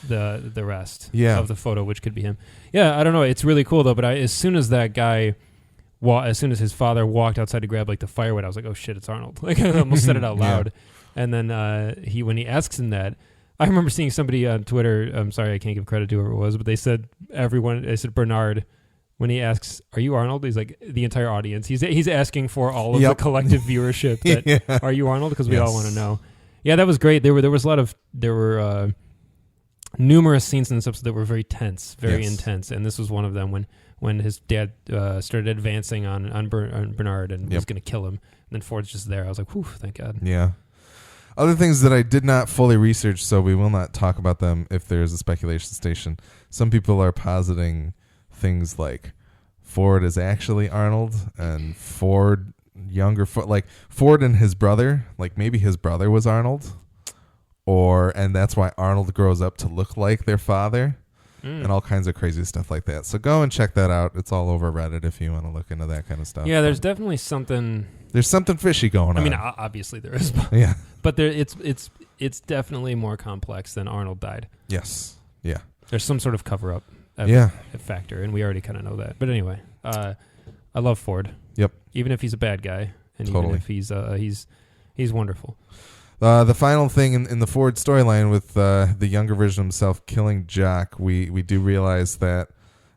S2: the rest of the photo, which could be him. Yeah, I don't know, it's really cool though, but as soon as that guy... as soon as his father walked outside to grab like the firewood, I was like, "Oh shit, it's Arnold!" Like I almost said it out loud. Yeah. And then when he asks him that, I remember seeing somebody on Twitter. I'm sorry, I can't give credit to whoever it was, but they said Bernard, when he asks, "Are you Arnold?" He's like the entire audience. He's asking for all of the collective viewership. That Are you Arnold? Because we all want to know. Yeah, that was great. There were numerous scenes in this episode that were very tense, very intense, and this was one of them when his dad started advancing on Bernard and was going to kill him. And then Ford's just there. I was like, whew, thank God.
S1: Yeah. Other things that I did not fully research, so we will not talk about them if there's a speculation station. Some people are positing things like Ford is actually Arnold and Ford like Ford and his brother, like maybe his brother was Arnold, and that's why Arnold grows up to look like their father. And all kinds of crazy stuff like that. So go and check that out. It's all over Reddit if you want to look into that kind of stuff.
S2: Yeah, there's definitely something.
S1: There's something fishy going on.
S2: I mean, obviously there is.
S1: Yeah,
S2: but it's definitely more complex than Arnold died.
S1: Yes. Yeah.
S2: There's some sort of cover up. Factor, and we already kind of know that. But anyway, I love Ford.
S1: Yep.
S2: Even if he's a bad guy, and even if he's wonderful.
S1: The final thing in the Ford storyline with the younger version of himself killing Jock, we do realize that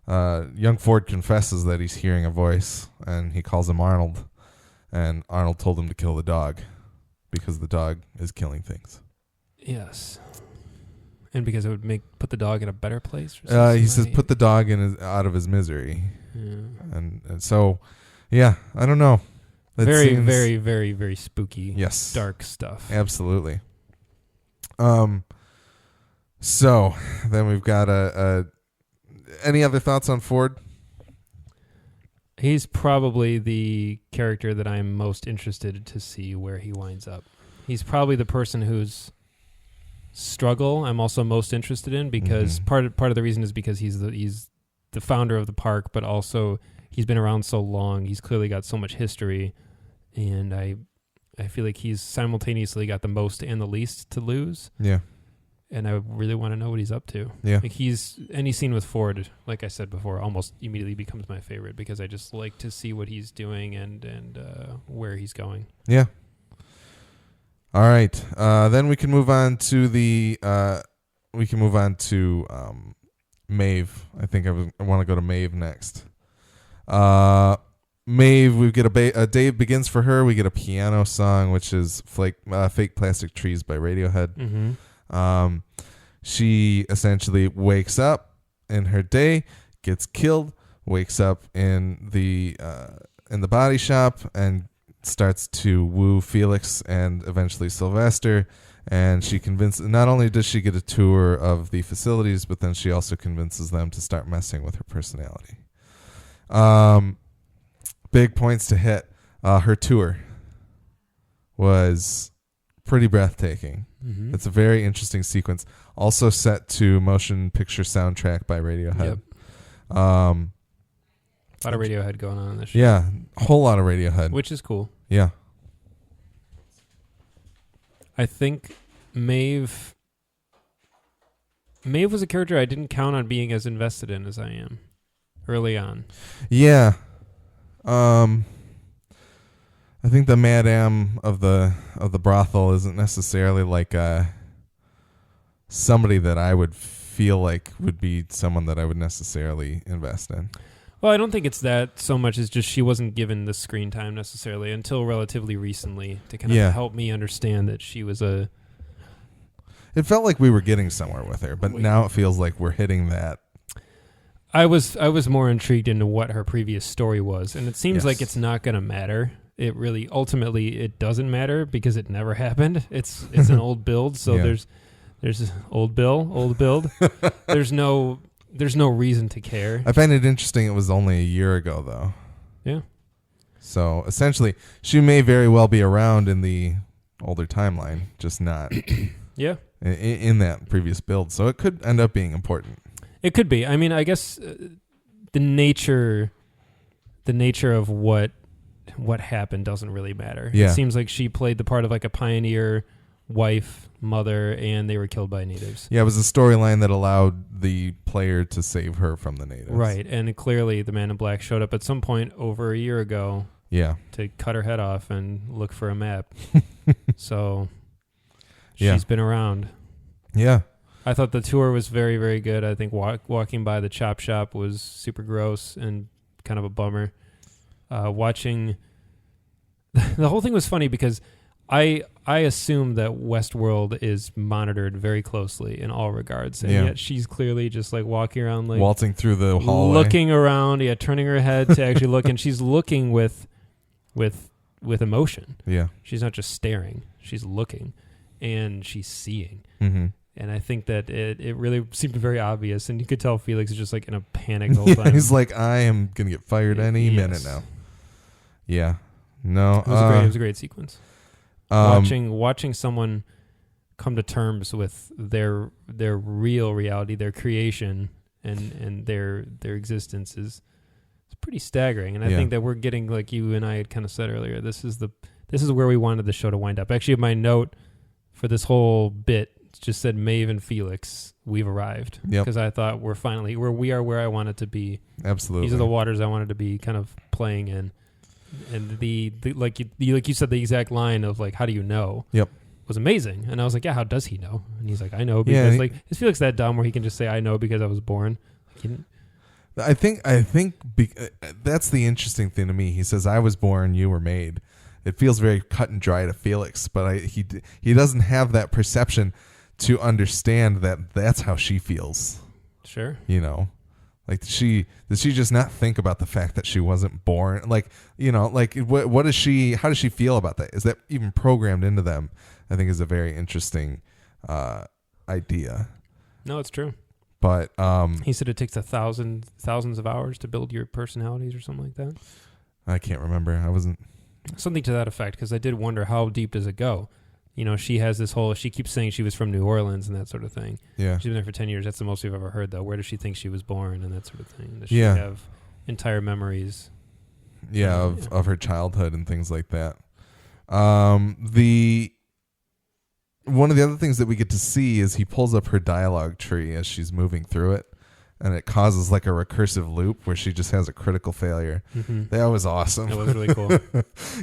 S1: young Ford confesses that he's hearing a voice, and he calls him Arnold, and Arnold told him to kill the dog because the dog is killing things.
S2: Yes. And because it would put the dog in a better place?
S1: He says put the dog out of his misery. Yeah. And so, yeah, I don't know. That
S2: very, very, very, very spooky, dark stuff.
S1: Absolutely. So then we've got any other thoughts on Ford?
S2: He's probably the character that I'm most interested to see where he winds up. He's probably the person whose struggle I'm also most interested in, because part of the reason is because he's the founder of the park, but also he's been around so long. He's clearly got so much history, and I feel like he's simultaneously got the most and the least to lose.
S1: Yeah.
S2: and I really want to know what he's up to.
S1: Yeah.
S2: Like any scene with Ford, like I said before, almost immediately becomes my favorite because I just like to see what he's doing and where he's going.
S1: Yeah. All right. Then we can move on to Maeve. I think I want to go to Maeve next. Maeve, we get a day begins for her. We get a piano song, which is Fake Plastic Trees by Radiohead.
S2: Mm-hmm.
S1: She essentially wakes up in her day, gets killed, wakes up in the body shop, and starts to woo Felix and eventually Sylvester. And she convinces, not only does she get a tour of the facilities, but then she also convinces them to start messing with her personality. Big points to hit. Her tour was pretty breathtaking. Mm-hmm. It's a very interesting sequence. Also set to motion picture soundtrack by Radiohead.
S2: Yep. A lot of Radiohead going on in this show.
S1: Yeah, a whole lot of Radiohead.
S2: Which is cool.
S1: Yeah.
S2: I think Maeve was a character I didn't count on being as invested in as I am early on.
S1: Yeah. I think the madam of the brothel isn't necessarily like somebody that I would feel like would be someone that I would necessarily invest in.
S2: Well, I don't think it's that so much as just she wasn't given the screen time necessarily until relatively recently to kind of help me understand that she was a...
S1: It felt like we were getting somewhere with her, but now it feels like we're hitting that.
S2: I was more intrigued into what her previous story was, and it seems like it's not going to matter. It really, ultimately, it doesn't matter because it never happened. It's an old build, so there's old build. There's no reason to care.
S1: I find it interesting. It was only a year ago, though.
S2: Yeah.
S1: So essentially, she may very well be around in the older timeline, just not.
S2: Yeah.
S1: In that previous build, so it could end up being important.
S2: It could be. I mean, I guess the nature of what happened doesn't really matter.
S1: Yeah.
S2: It seems like she played the part of like a pioneer wife, mother, and they were killed by natives.
S1: Yeah, it was a storyline that allowed the player to save her from the natives.
S2: Right, and clearly the Man in Black showed up at some point over a year ago.
S1: Yeah.
S2: To cut her head off and look for a map. So she's been around.
S1: Yeah.
S2: I thought the tour was very, very good. I think walking by the chop shop was super gross and kind of a bummer. Watching... the whole thing was funny because I assume that Westworld is monitored very closely in all regards. And yet she's clearly just like walking around like...
S1: waltzing through the hallway.
S2: Looking around, turning her head to actually look. And she's looking with emotion.
S1: Yeah.
S2: She's not just staring. She's looking. And she's seeing.
S1: Mm-hmm.
S2: And I think that it really seemed very obvious. And you could tell Felix is just like in a panic the whole time.
S1: He's like, I am going to get fired any minute now. Yeah. No.
S2: It was a great sequence. Watching someone come to terms with their real reality, their creation, and their existence is pretty staggering. And I think that we're getting, like you and I had kind of said earlier, this is where we wanted the show to wind up. Actually, my note for this whole bit just said Maeve and Felix, we've arrived. Because I thought we are where I wanted to be.
S1: Absolutely.
S2: These are the waters I wanted to be kind of playing in. And the like you said, the exact line of like, how do you know?
S1: Yep.
S2: Was amazing. And I was like, yeah, how does he know? And he's like, I know because is Felix that dumb where he can just say, I know because I was born?
S1: I think that's the interesting thing to me. He says, I was born, you were made. It feels very cut and dry to Felix, but he doesn't have that perception to understand that that's how she feels.
S2: Sure.
S1: Like does she just not think about the fact that she wasn't born? Like, what is she, how does she feel about that? Is that even programmed into them? I think is a very interesting idea.
S2: No, it's true.
S1: But
S2: he said it takes thousands of hours to build your personalities or something like that.
S1: I can't remember. I wasn't
S2: something to that effect, because I did wonder how deep does it go. She has this whole, she keeps saying she was from New Orleans and that sort of thing.
S1: Yeah.
S2: She's been there for 10 years. That's the most we've ever heard, though. Where does she think she was born and that sort of thing? Does she have entire memories?
S1: Of her childhood and things like that. one of the other things that we get to see is he pulls up her dialogue tree as she's moving through it, and it causes like a recursive loop where she just has a critical failure.
S2: Mm-hmm.
S1: That was awesome.
S2: That was really cool.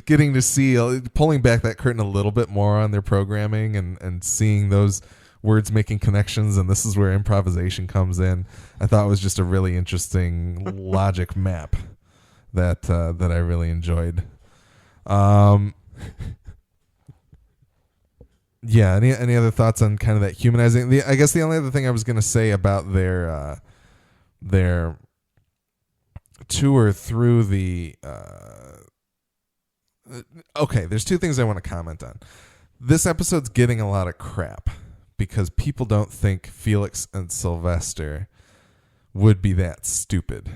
S1: Getting to see, pulling back that curtain a little bit more on their programming and seeing those words making connections, and this is where improvisation comes in. I thought it was just a really interesting logic map that I really enjoyed. Yeah. Any other thoughts on kind of that humanizing? I guess the only other thing I was going to say about their tour through the okay, there's two things I want to comment on. This episode's getting a lot of crap because people don't think Felix and Sylvester would be that stupid,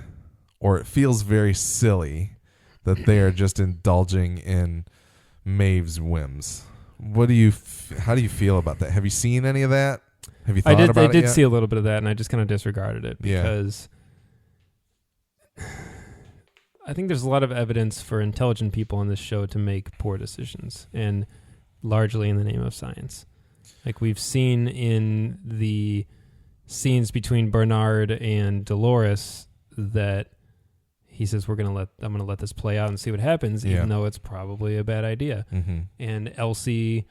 S1: or it feels very silly that they are just indulging in Maeve's whims. How do you feel about that? Have you seen any of that? Have you thought about it?
S2: I did see a little bit of that, and I just kind of disregarded it because I think there's a lot of evidence for intelligent people on this show to make poor decisions, and largely in the name of science. Like we've seen in the scenes between Bernard and Dolores that he says I'm going to let this play out and see what happens, even though it's probably a bad idea.
S1: Mm-hmm.
S2: And Elsie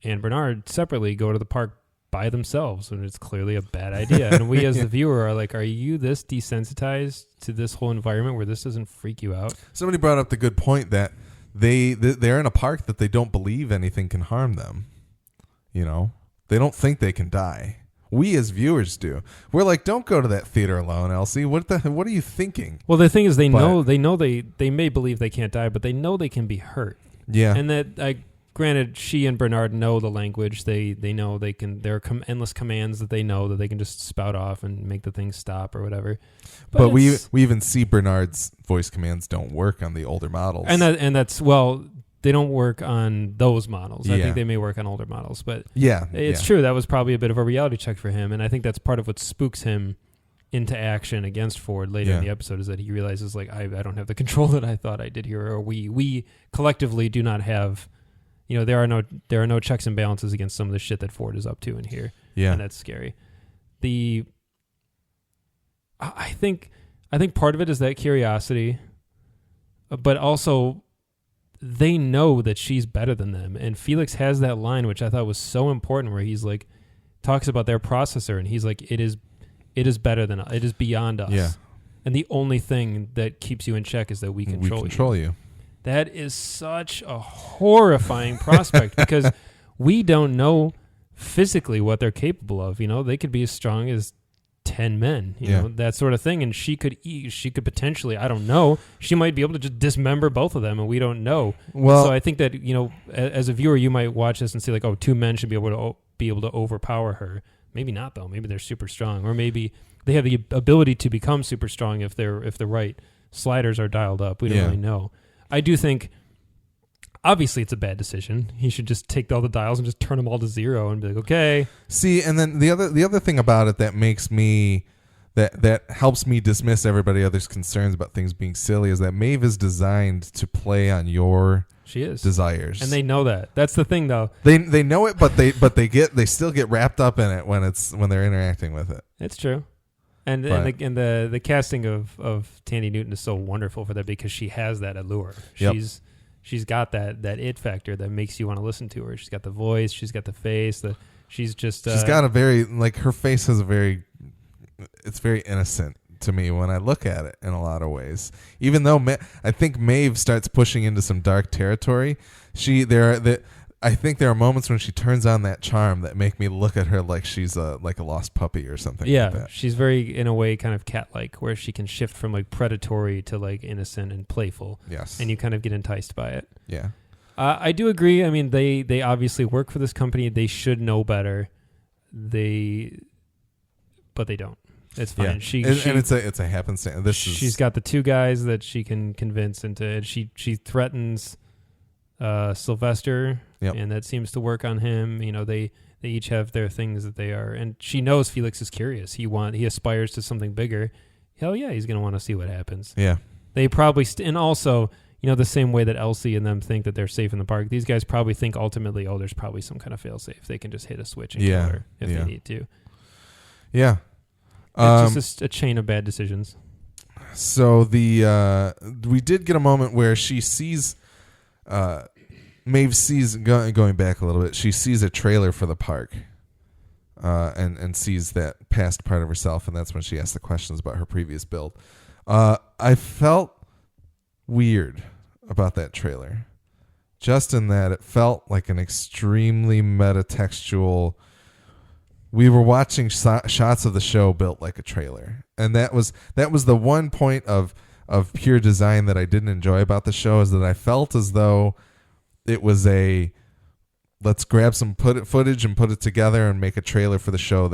S2: and Bernard separately go to the park by themselves when it's clearly a bad idea. And we as the viewer are like, are you this desensitized to this whole environment where this doesn't freak you out?
S1: Somebody brought up the good point that they're in a park that they don't believe anything can harm them. You know, they don't think they can die. We as viewers do. We're like, don't go to that theater alone, Elsie. What are you thinking?
S2: Well, the thing is, they know they may believe they can't die, but they know they can be hurt.
S1: Yeah.
S2: And that, granted, she and Bernard know the language. They know they can. There are endless commands that they know that they can just spout off and make the thing stop or whatever.
S1: But we even see Bernard's voice commands don't work on the older models.
S2: And that's they don't work on those models. I think they may work on older models, but it's true. That was probably a bit of a reality check for him, and I think that's part of what spooks him into action against Ford later in the episode is that he realizes like I don't have the control that I thought I did here, or we collectively do not have. You know, there are no checks and balances against some of the shit that Ford is up to in here.
S1: Yeah,
S2: and that's scary. I think part of it is that curiosity, but also they know that she's better than them. And Felix has that line, which I thought was so important, where he's like, talks about their processor, and he's like, it is better than us. It is beyond us.
S1: Yeah.
S2: And the only thing that keeps you in check is that we control you. That is such a horrifying prospect because we don't know physically what they're capable of. You know, they could be as strong as 10 men, you know, that sort of thing. And she could potentially, I don't know, she might be able to just dismember both of them, and we don't know. Well, so I think that, you know, as a viewer, you might watch this and say like, oh, 2 men should be able to overpower her. Maybe not though. Maybe they're super strong, or maybe they have the ability to become super strong if the right sliders are dialed up. We don't really know. I do think, obviously, it's a bad decision. He should just take all the dials and just turn them all to 0 and be like, okay.
S1: See, and then the other thing about it that makes me that helps me dismiss everybody else's concerns about things being silly is that Maeve is designed to play on your desires,
S2: and they know that. That's the thing, though.
S1: They know it, but they still get wrapped up in it when they're interacting with it.
S2: It's true. And the casting of Tandy Newton is so wonderful for that because she has that allure. She's got that it factor that makes you want to listen to her. She's got the voice, she's got the face, she's got
S1: a very, like, her face has it's very innocent to me when I look at it in a lot of ways. Even though I think Maeve starts pushing into some dark territory, I think there are moments when she turns on that charm that make me look at her like she's like a lost puppy or something.
S2: Yeah,
S1: like that.
S2: She's very, in a way, kind of cat-like, where she can shift from like predatory to like innocent and playful.
S1: Yes,
S2: and you kind of get enticed by it.
S1: Yeah,
S2: I do agree. I mean, they obviously work for this company. They should know better. But they don't. It's fine.
S1: Yeah. It's a happenstance.
S2: She's got the 2 guys that she can convince into it. She threatens Sylvester.
S1: Yep.
S2: And that seems to work on him. You know, they each have their things that they are. And she knows Felix is curious. He aspires to something bigger. Hell yeah, he's going to want to see what happens.
S1: Yeah.
S2: They probably... and also, the same way that Elsie and them think that they're safe in the park. These guys probably think ultimately, there's probably some kind of fail-safe. They can just hit a switch and kill her if they need to.
S1: Yeah.
S2: It's just a chain of bad decisions.
S1: So we did get a moment where she sees, Maeve sees, going back a little bit, she sees a trailer for the park, and sees that past part of herself, and that's when she asks the questions about her previous build. I felt weird about that trailer, just in that it felt like an extremely metatextual. We were watching shots of the show built like a trailer, and that was the one point of pure design that I didn't enjoy about the show, is that I felt as though it was let's grab some footage and put it together and make a trailer for the show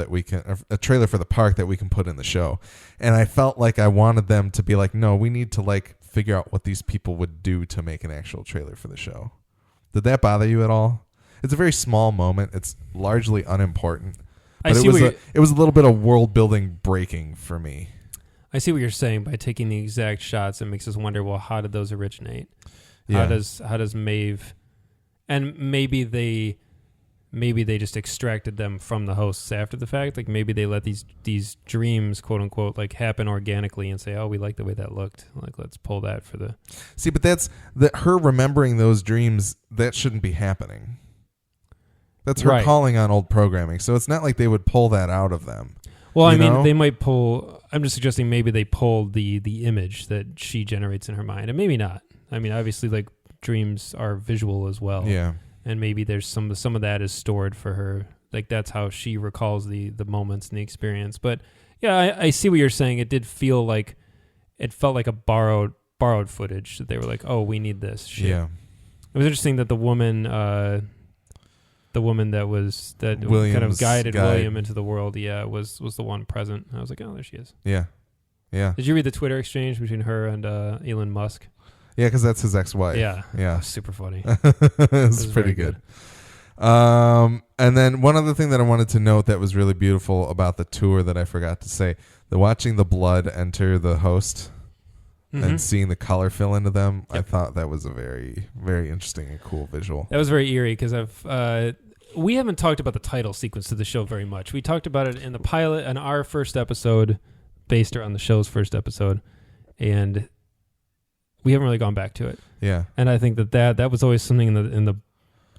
S1: a trailer for the park that we can put in the show. And I felt like I wanted them to be like, no, we need to figure out what these people would do to make an actual trailer for the show. Did that bother you at all? It's a very small moment. It's largely unimportant. But it was a little bit of world building breaking for me.
S2: I see what you're saying. By taking the exact shots, it makes us wonder, well, how did those originate?
S1: Yeah.
S2: How does Maeve, and maybe they just extracted them from the hosts after the fact. Like maybe they let these dreams, quote unquote, happen organically and say, oh, we like the way that looked. Let's pull that for the.
S1: See, but that's her remembering those dreams. That shouldn't be happening. That's her calling on old programming. So it's not like they would pull that out of them.
S2: Well, I mean, they might pull. I'm just suggesting maybe they pulled the image that she generates in her mind, and maybe not. I mean, obviously, dreams are visual as well.
S1: Yeah.
S2: And maybe there's some of that is stored for her. That's how she recalls the moments and the experience. But yeah, I see what you're saying. It did feel like it felt like a borrowed footage that they were like, oh, we need this shit.
S1: Yeah.
S2: It was interesting that the woman that kind of guided William into the world, was the one present. I was like, oh, there she is.
S1: Yeah. Yeah.
S2: Did you read the Twitter exchange between her and Elon Musk?
S1: Yeah, because that's his ex-wife.
S2: Yeah.
S1: Yeah.
S2: Super funny.
S1: It's pretty good. And then one other thing that I wanted to note that was really beautiful about the tour that I forgot to say, watching the blood enter the host and seeing the color fill into them, I thought that was a very, very interesting and cool visual.
S2: That was very eerie because we haven't talked about the title sequence of the show very much. We talked about it in the pilot, in our first episode, based around the show's first episode, and we haven't really gone back to it.
S1: Yeah.
S2: And I think that was always something in the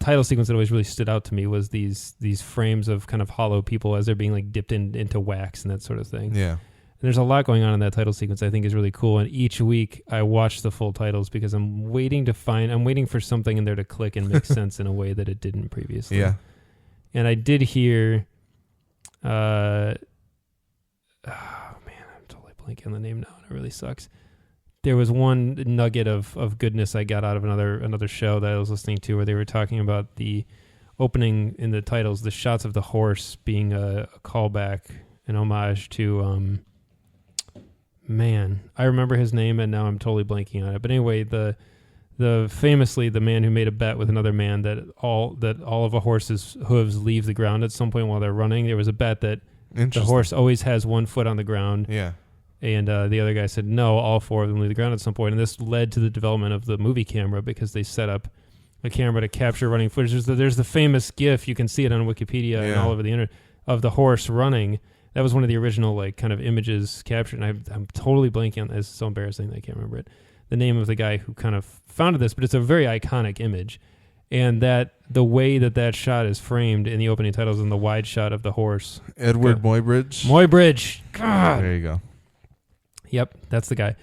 S2: title sequence that always really stood out to me, was these frames of kind of hollow people as they're being dipped into wax and that sort of thing.
S1: Yeah.
S2: And there's a lot going on in that title sequence I think is really cool. And each week I watch the full titles because I'm waiting for something in there to click and make sense in a way that it didn't previously.
S1: Yeah.
S2: And I did hear, oh man, I'm totally blanking on the name now. It really sucks. There was one nugget of goodness I got out of another show that I was listening to where they were talking about the opening in the titles, the shots of the horse being a callback, an homage to, man, I remember his name and now I'm totally blanking on it. But anyway, the famously the man who made a bet with another man that all of a horse's hooves leave the ground at some point while they're running. There was a bet that the horse always has one foot on the ground.
S1: Yeah. And
S2: the other guy said, no, all four of them leave the ground at some point. And this led to the development of the movie camera because they set up a camera to capture running footage. There's the famous GIF. You can see it on Wikipedia and all over the internet of the horse running. That was one of the original kind of images captured. And I'm totally blanking on this. It's so embarrassing that I can't remember it. The name of the guy who kind of founded this, but it's a very iconic image. And that the way that shot is framed in the opening titles and the wide shot of the horse.
S1: Edward Muybridge.
S2: Muybridge. God.
S1: There you go.
S2: Yep, that's the guy.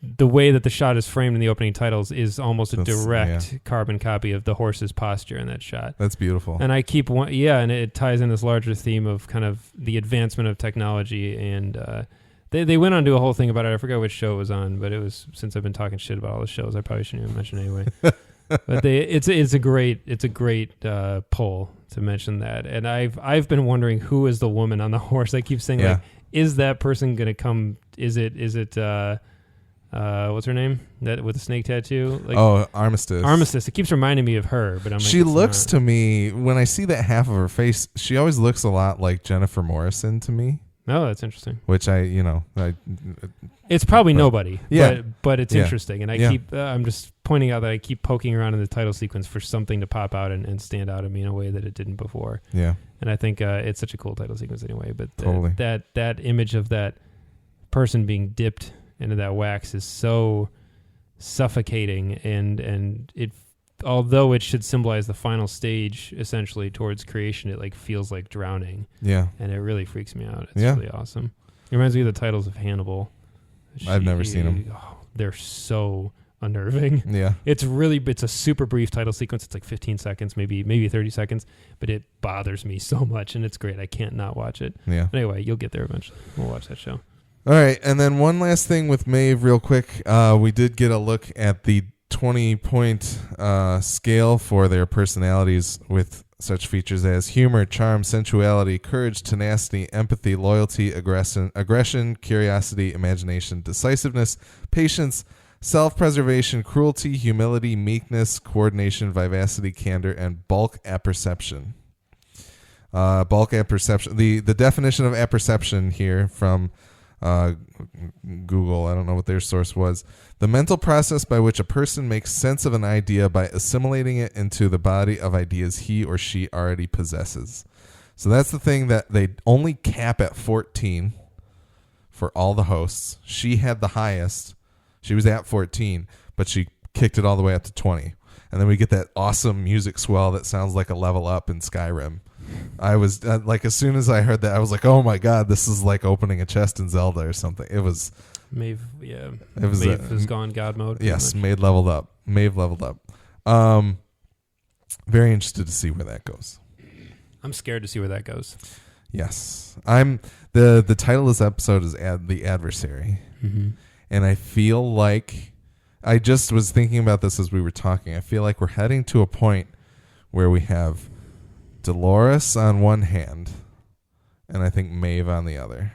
S2: The way that the shot is framed in the opening titles is almost a direct carbon copy of the horse's posture in that shot.
S1: That's beautiful.
S2: And I keep and it ties in this larger theme of kind of the advancement of technology. And they went on to a whole thing about it. I forgot which show it was on, but it was, since I've been talking shit about all the shows, I probably shouldn't even mention it anyway. But it's a great pull to mention that. And I've been wondering who is the woman on the horse. I keep saying is that person going to come? Is it what's her name? That with the snake tattoo?
S1: Armistice.
S2: Armistice. It keeps reminding me of her, but
S1: she looks to me, when I see that half of her face, she always looks a lot like Jennifer Morrison to me.
S2: Oh, that's interesting.
S1: Which
S2: it's probably nobody.
S1: Yeah.
S2: But it's
S1: Yeah.
S2: interesting. And I'm just pointing out that I keep poking around in the title sequence for something to pop out and stand out at me in a way that it didn't before.
S1: Yeah.
S2: And I think it's such a cool title sequence anyway. But
S1: Totally.
S2: that image of that person being dipped into that wax is so suffocating, and it, although it should symbolize the final stage essentially towards creation, it like feels like drowning.
S1: Yeah.
S2: And it really freaks me out. It's really awesome. It reminds me of the titles of Hannibal.
S1: I've never seen them.
S2: Oh, they're so unnerving.
S1: Yeah.
S2: It's a super brief title sequence. It's like 15 seconds, maybe 30 seconds, but it bothers me so much, and it's great. I can't not watch it.
S1: Yeah.
S2: Anyway, you'll get there eventually. We'll watch that show.
S1: All right, and then one last thing with Maeve real quick. We did get a look at the 20-point scale for their personalities with such features as humor, charm, sensuality, courage, tenacity, empathy, loyalty, aggression, curiosity, imagination, decisiveness, patience, self-preservation, cruelty, humility, meekness, coordination, vivacity, candor, and bulk apperception. Bulk apperception. The definition of apperception here from Google, I don't know what their source was. The mental process by which a person makes sense of an idea by assimilating it into the body of ideas he or she already possesses. So that's the thing that they only cap at 14 for all the hosts. She had the highest. She was at 14, but she kicked it all the way up to 20. And then we get that awesome music swell that sounds like a level up in Skyrim. I was like, as soon as I heard that, I was like, oh my God, this is like opening a chest in Zelda or something. It was...
S2: Maeve, yeah.
S1: It was
S2: Maeve has gone God mode.
S1: Yes, Maeve leveled up. Very interested to see where that goes.
S2: I'm scared to see where that goes.
S1: Yes. The title of this episode is The Adversary.
S2: Mm-hmm.
S1: And I feel like... I just was thinking about this as we were talking. I feel like we're heading to a point where we have Dolores on one hand, and I think Maeve on the other.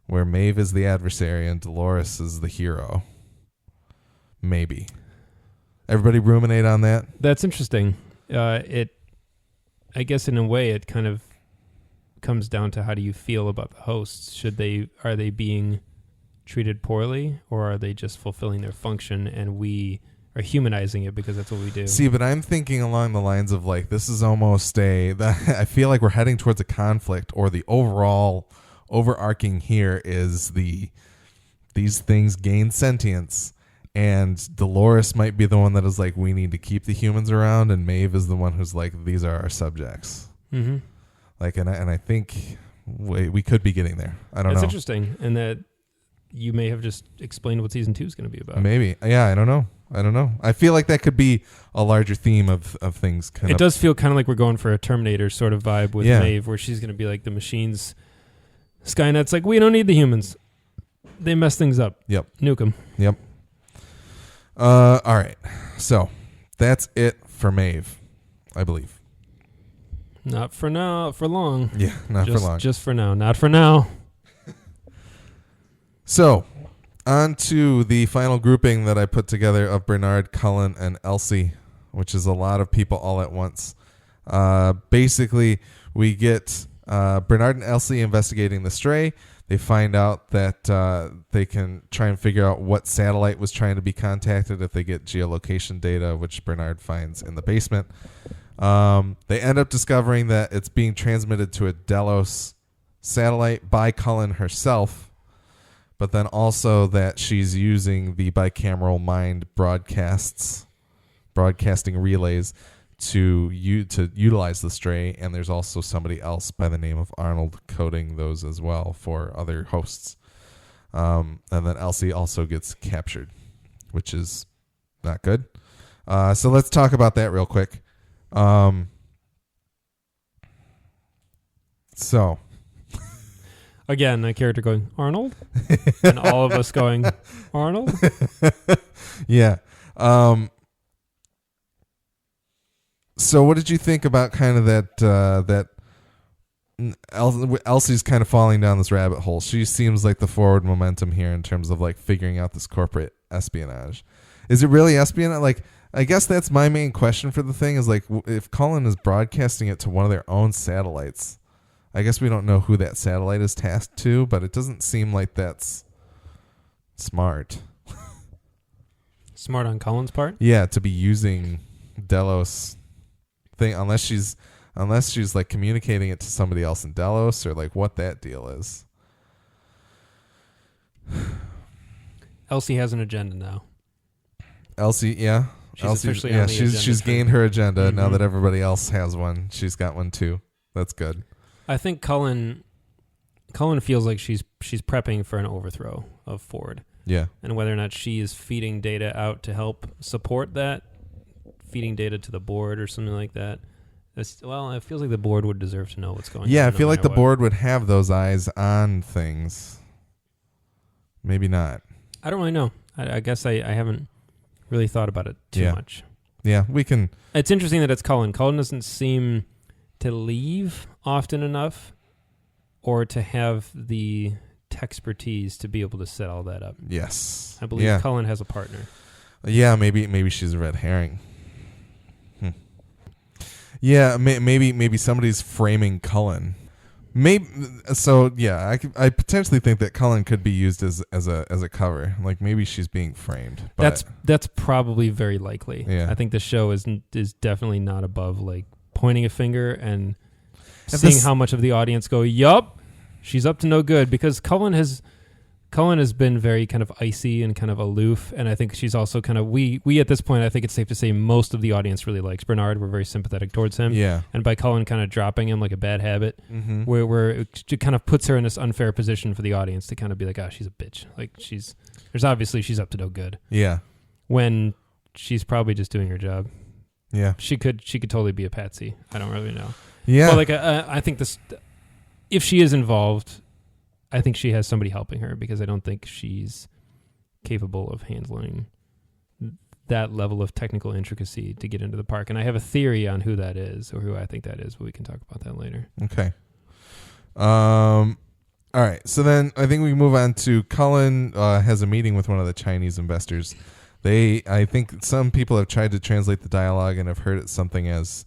S1: Where Maeve is the adversary and Dolores is the hero. Maybe. Everybody ruminate on that?
S2: That's interesting. I guess in a way it kind of comes down to how do you feel about the hosts? Are they being treated poorly, or are they just fulfilling their function and we are humanizing it because that's what we do?
S1: See, but I'm thinking along the lines of like, this is almost I feel like we're heading towards a conflict, or the overall overarching here is these things gain sentience, and Dolores might be the one that is like, we need to keep the humans around, and Maeve is the one who's like, these are our subjects.
S2: Mm-hmm.
S1: Like, and I think we could be getting there. I don't know.
S2: That's interesting, and that you may have just explained what season 2 is going to be about.
S1: Maybe. Yeah, I don't know. I feel like that could be a larger theme of things.
S2: It does feel kind of like we're going for a Terminator sort of vibe with Maeve, where she's going to be like the machines. Skynet's like, we don't need the humans. They mess things up.
S1: Yep.
S2: Nuke them.
S1: Yep. All right. So that's it for Maeve, I believe.
S2: Not for now. For long.
S1: Yeah, not for long.
S2: Just for now. Not for now.
S1: So, on to the final grouping that I put together of Bernard, Cullen, and Elsie, which is a lot of people all at once. Basically, we get Bernard and Elsie investigating the stray. They find out that they can try and figure out what satellite was trying to be contacted if they get geolocation data, which Bernard finds in the basement. They end up discovering that it's being transmitted to a Delos satellite by Cullen herself, but then also that she's using the bicameral mind broadcasting relays to utilize the stray, and there's also somebody else by the name of Arnold coding those as well for other hosts. And then Elsie also gets captured, which is not good. So let's talk about that real quick. So...
S2: Again, a character going, Arnold? And all of us going, Arnold?
S1: Yeah. So what did you think about kind of that Elsie's kind of falling down this rabbit hole? She seems like the forward momentum here in terms of like figuring out this corporate espionage. Is it really espionage? Like, I guess that's my main question for the thing is like, if Cullen is broadcasting it to one of their own satellites, I guess we don't know who that satellite is tasked to, but it doesn't seem like that's smart.
S2: Smart on Cullen's part?
S1: Yeah, to be using Delos thing unless she's like communicating it to somebody else in Delos, or like what that deal is.
S2: Elsie has an agenda now.
S1: Elsie, yeah.
S2: She's
S1: Elsie,
S2: officially
S1: yeah,
S2: on the agenda
S1: she's
S2: train.
S1: gained her agenda now
S2: Mhm.
S1: that everybody else has one. She's got one too. That's good.
S2: I think Cullen feels like she's prepping for an overthrow of Ford.
S1: Yeah.
S2: And whether or not she is feeding data out to help support that, feeding data to the board or something like that. It feels like the board would deserve to know what's going on.
S1: Yeah, I feel like the
S2: what.
S1: board would have those eyes on things. Maybe not.
S2: I don't really know. I guess I haven't really thought about it too much.
S1: Yeah, we can.
S2: It's interesting that it's Cullen. Cullen doesn't seem to leave often enough or to have the expertise to be able to set all that up.
S1: Yes.
S2: I believe Cullen has a partner.
S1: Yeah, maybe she's a red herring. Yeah, maybe somebody's framing Cullen. Maybe so. Yeah, I potentially think that Cullen could be used as a cover. Like maybe she's being framed. But
S2: That's probably very likely.
S1: Yeah.
S2: I think the show is definitely not above like pointing a finger and seeing how much of the audience go, "Yup, she's up to no good," because Cullen has been very kind of icy and kind of aloof, and I think she's also kind of we at this point, I think it's safe to say most of the audience really likes Bernard. We're very sympathetic towards him.
S1: Yeah.
S2: And by Cullen kind of dropping him like a bad habit,
S1: Mm-hmm.
S2: where it kind of puts her in this unfair position for the audience to kind of be like, she's a bitch. Like she's up to no good.
S1: Yeah.
S2: When she's probably just doing her job.
S1: Yeah.
S2: She could totally be a patsy. I don't really know.
S1: Yeah.
S2: But like I think if she is involved, I think she has somebody helping her, because I don't think she's capable of handling that level of technical intricacy to get into the park. And I have a theory on who that is, or who I think that is, but we can talk about that later.
S1: Okay. All right. So then I think we move on to Cullen has a meeting with one of the Chinese investors. I think some people have tried to translate the dialogue and have heard it something as,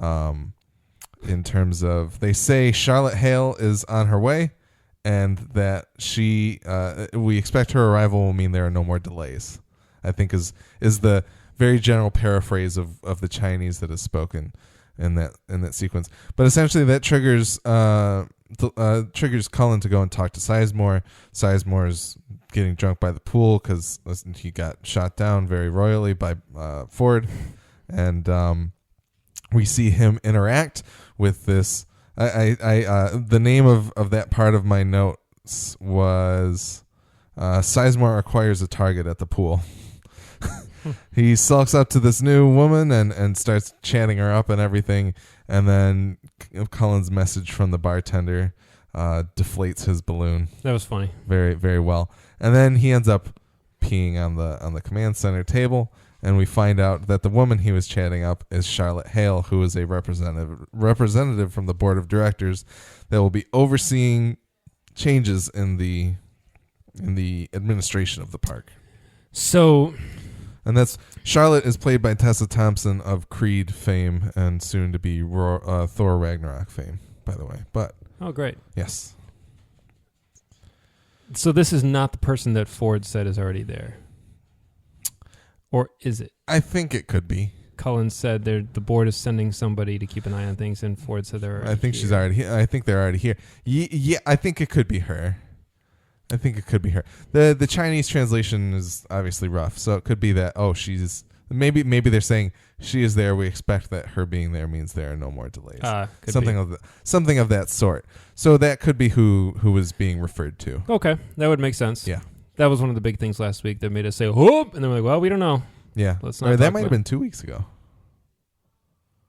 S1: in terms of, they say Charlotte Hale is on her way, and that we expect her arrival will mean there are no more delays, I think is the very general paraphrase of the Chinese that is spoken in that sequence. But essentially that triggers Cullen to go and talk to Sizemore. Sizemore is getting drunk by the pool because he got shot down very royally by Ford, and we see him interact with this. The name of that part of my notes was Sizemore acquires a target at the pool. He sulks up to this new woman and starts chatting her up and everything, and then Cullen's message from the bartender deflates his balloon.
S2: That was funny. Very,
S1: very well. And then he ends up peeing on the command center table, and we find out that the woman he was chatting up is Charlotte Hale, who is a representative from the board of directors that will be overseeing changes in the administration of the park.
S2: So,
S1: and that's Charlotte is played by Tessa Thompson of Creed fame and soon to be Thor Ragnarok fame, by the way. But
S2: great.
S1: Yes.
S2: So this is not the person that Ford said is already there. Or is it?
S1: I think it could be.
S2: Cullen said the board is sending somebody to keep an eye on things, and Ford said they're already
S1: I think
S2: here.
S1: she's already here. I think they're already here. Yeah, I think it could be her. The Chinese translation is obviously rough, so it could be that she's maybe they're saying she is there. We expect that her being there means there are no more delays. Something of that sort. So that could be who was being referred to.
S2: Okay, that would make sense.
S1: Yeah.
S2: That was one of the big things last week that made us say, "Whoop," and then we're like, "Well, we don't know."
S1: Yeah.
S2: Let's not.
S1: That might have been 2 weeks ago.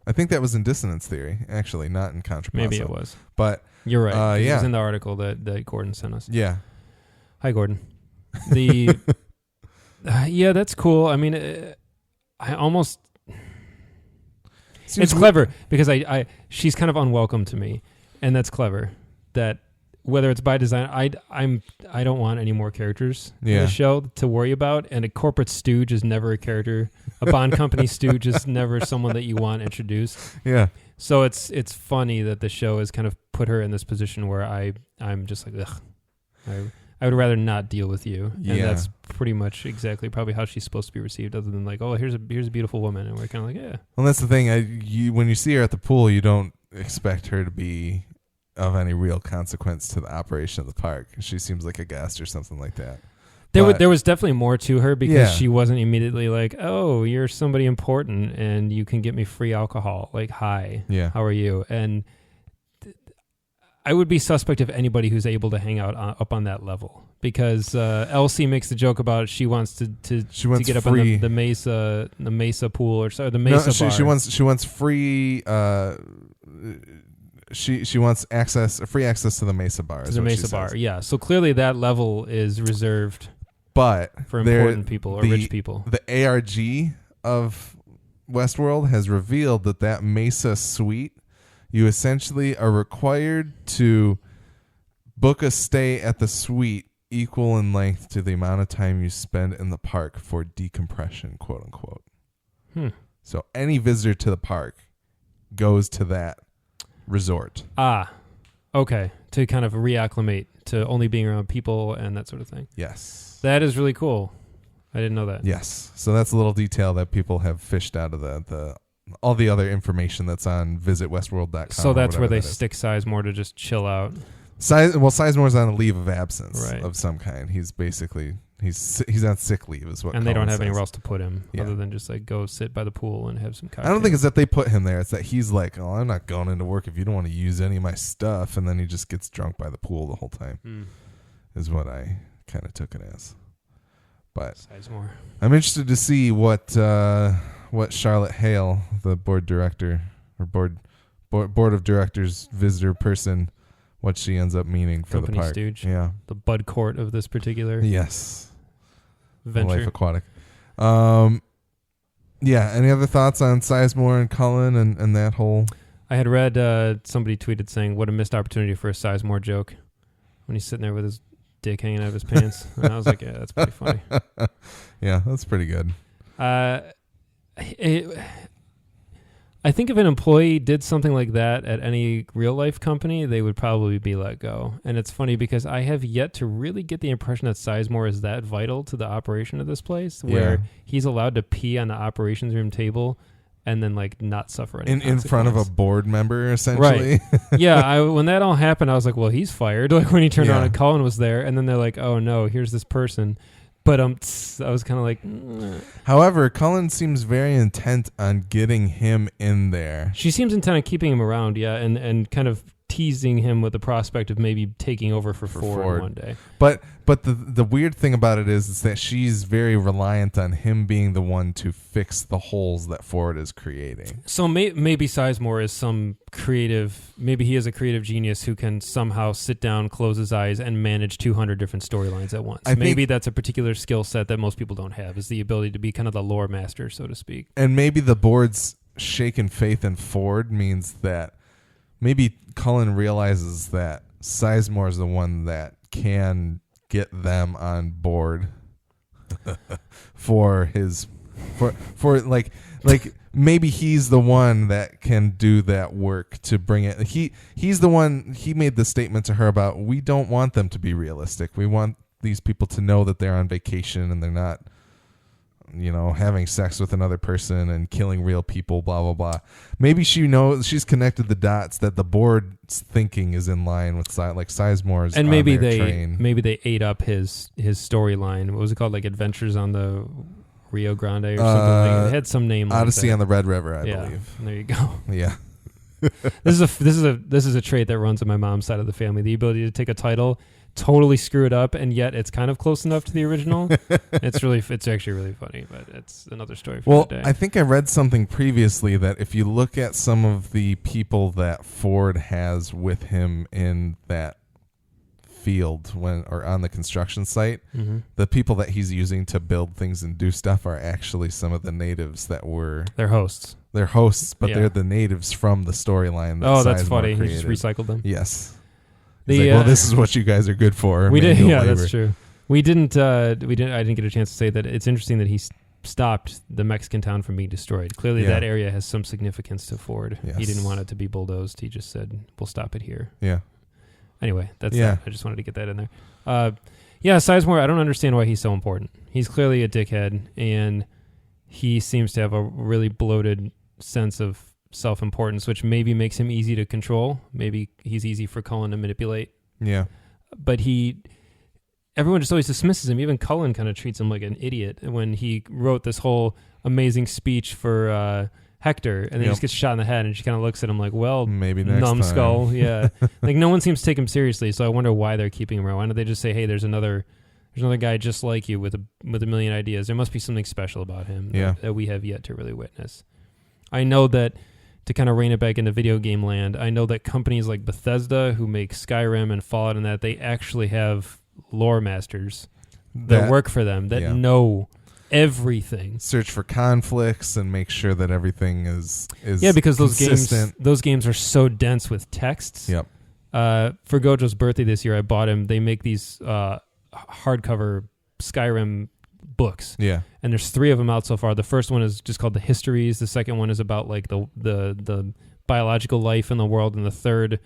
S1: I think that was in Dissonance Theory, actually, not in Contrapasso.
S2: Maybe it was.
S1: But
S2: you're right. It
S1: yeah.
S2: was in the article that Gordan sent us.
S1: Yeah.
S2: Hi, Gordan. The yeah, that's cool. I mean, I almost. It's clever because she's kind of unwelcome to me, and that's clever. That whether it's by design, I don't want any more characters in the show to worry about. And a corporate stooge is never a character. A Bond company stooge is never someone that you want introduced.
S1: Yeah.
S2: So it's funny that the show has kind of put her in this position where I'm just like, ugh. I would rather not deal with you. And that's pretty much exactly probably how she's supposed to be received, other than like, oh, here's a beautiful woman. And we're kind of like, yeah.
S1: Well, that's the thing. When you see her at the pool, you don't expect her to be of any real consequence to the operation of the park. She seems like a guest or something like that.
S2: There was definitely more to her because she wasn't immediately like, oh, you're somebody important and you can get me free alcohol. Like, hi, how are you? And I would be suspect of anybody who's able to hang out up on that level, because Elsie makes the joke about she wants to get up
S1: free.
S2: on the Mesa pool or the Mesa bar.
S1: She wants free. She wants free access to the Mesa bar.
S2: To the Mesa bar, yeah. So clearly that level is reserved,
S1: but
S2: for important people or rich people.
S1: The ARG of Westworld has revealed that Mesa suite, you essentially are required to book a stay at the suite equal in length to the amount of time you spend in the park for decompression, quote unquote. So any visitor to the park goes to that resort.
S2: Okay. To kind of reacclimate to only being around people and that sort of thing.
S1: Yes.
S2: That is really cool. I didn't know that.
S1: Yes. So that's a little detail that people have fished out of the all the other information that's on visitwestworld.com.
S2: So that's where they stick Sizemore to just chill out.
S1: Sizemore's on a leave of absence of some kind. He's basically he's on sick leave is what.
S2: And they don't have anywhere else to put him other than just like go sit by the pool and have some cocktails.
S1: I don't think it's that they put him there. It's that he's like, oh, I'm not going into work if you don't want to use any of my stuff, and then he just gets drunk by the pool the whole time. Is what I kind of took it as. But
S2: Sizemore.
S1: I'm interested to see what Charlotte Hale, the board director or board of directors visitor person, what she ends up meaning for
S2: Company
S1: the park.
S2: Stooge.
S1: Yeah.
S2: The Bud Court of this particular venture.
S1: Life Aquatic. Any other thoughts on Sizemore and Cullen and that whole?
S2: I had read somebody tweeted saying, what a missed opportunity for a Sizemore joke when he's sitting there with his dick hanging out of his pants. And I was like, yeah, that's pretty funny.
S1: Yeah, that's pretty good.
S2: I think if an employee did something like that at any real life company, they would probably be let go. And it's funny because I have yet to really get the impression that Sizemore is that vital to the operation of this place, where he's allowed to pee on the operations room table and then like not suffer any
S1: in front of a board member, essentially.
S2: Right. Yeah. When that all happened, I was like, well, he's fired. Like when he turned around and Cullen was there, and then they're like, oh no, here's this person. But I was kind of like...
S1: However, Cullen seems very intent on getting him in there.
S2: She seems intent on keeping him around, and kind of teasing him with the prospect of maybe taking over for Ford one day.
S1: But the weird thing about it is that she's very reliant on him being the one to fix the holes that Ford is creating.
S2: So maybe Sizemore is some creative... Maybe he is a creative genius who can somehow sit down, close his eyes, and manage 200 different storylines at once. Maybe that's a particular skill set that most people don't have, is the ability to be kind of the lore master, so to speak.
S1: And maybe the board's shaken faith in Ford means that maybe Cullen realizes that Sizemore is the one that can get them on board for maybe he's the one that can do that work to bring it. He's the one. He made the statement to her about, we don't want them to be realistic. We want these people to know that they're on vacation and they're not, having sex with another person and killing real people, blah, blah, blah. Maybe she knows, she's connected the dots that the board's thinking is in line with Sizemore's.
S2: And maybe they ate up his storyline. What was it called? Like Adventures on the Rio Grande or something. It had some name.
S1: Odyssey on the Red River, I believe.
S2: There you go.
S1: Yeah.
S2: This is a trait that runs on my mom's side of the family. The ability to take a title, totally screw it up, and yet it's kind of close enough to the original. It's actually really funny, but it's another story for the day.
S1: I think I read something previously that if you look at some of the people that Ford has with him in that field or on the construction site, the people that he's using to build things and do stuff are actually some of the natives that were...
S2: They're hosts.
S1: They're hosts, but they're the natives from the storyline that
S2: that's
S1: Sizemore
S2: funny.
S1: created.
S2: He just recycled them.
S1: Yes. He's like, well, this is what you guys are good for.
S2: We did, yeah,
S1: labor.
S2: that's true. I didn't get a chance to say that it's interesting that he stopped the Mexican town from being destroyed. Clearly, that area has some significance to Ford.
S1: Yes.
S2: He didn't want it to be bulldozed. He just said, "We'll stop it here."
S1: Yeah.
S2: Anyway, that's that. I just wanted to get that in there. Sizemore, I don't understand why he's so important. He's clearly a dickhead, and he seems to have a really bloated sense of self-importance, which maybe makes him easy to control. Maybe he's easy for Cullen to manipulate.
S1: Yeah.
S2: But everyone just always dismisses him. Even Cullen kind of treats him like an idiot when he wrote this whole amazing speech for Hector, and then he just gets shot in the head, and she kind of looks at him like, well,
S1: maybe next
S2: numbskull.
S1: time.
S2: Yeah. Like, no one seems to take him seriously, so I wonder why they're keeping him around. Why don't they just say, hey, there's another guy just like you with a million ideas. There must be something special about him that we have yet to really witness. I know that, to kind of rein it back into video game land, I know that companies like Bethesda, who make Skyrim and Fallout and that, they actually have lore masters that work for them that know everything.
S1: Search for conflicts and make sure that everything is
S2: because
S1: consistent.
S2: those games are so dense with texts.
S1: Yep.
S2: For Gojo's birthday this year, I bought him. They make these hardcover Skyrim books.
S1: Yeah.
S2: And there's 3 of them out so far. The first one is just called The Histories. The second one is about like the biological life in the world, and the third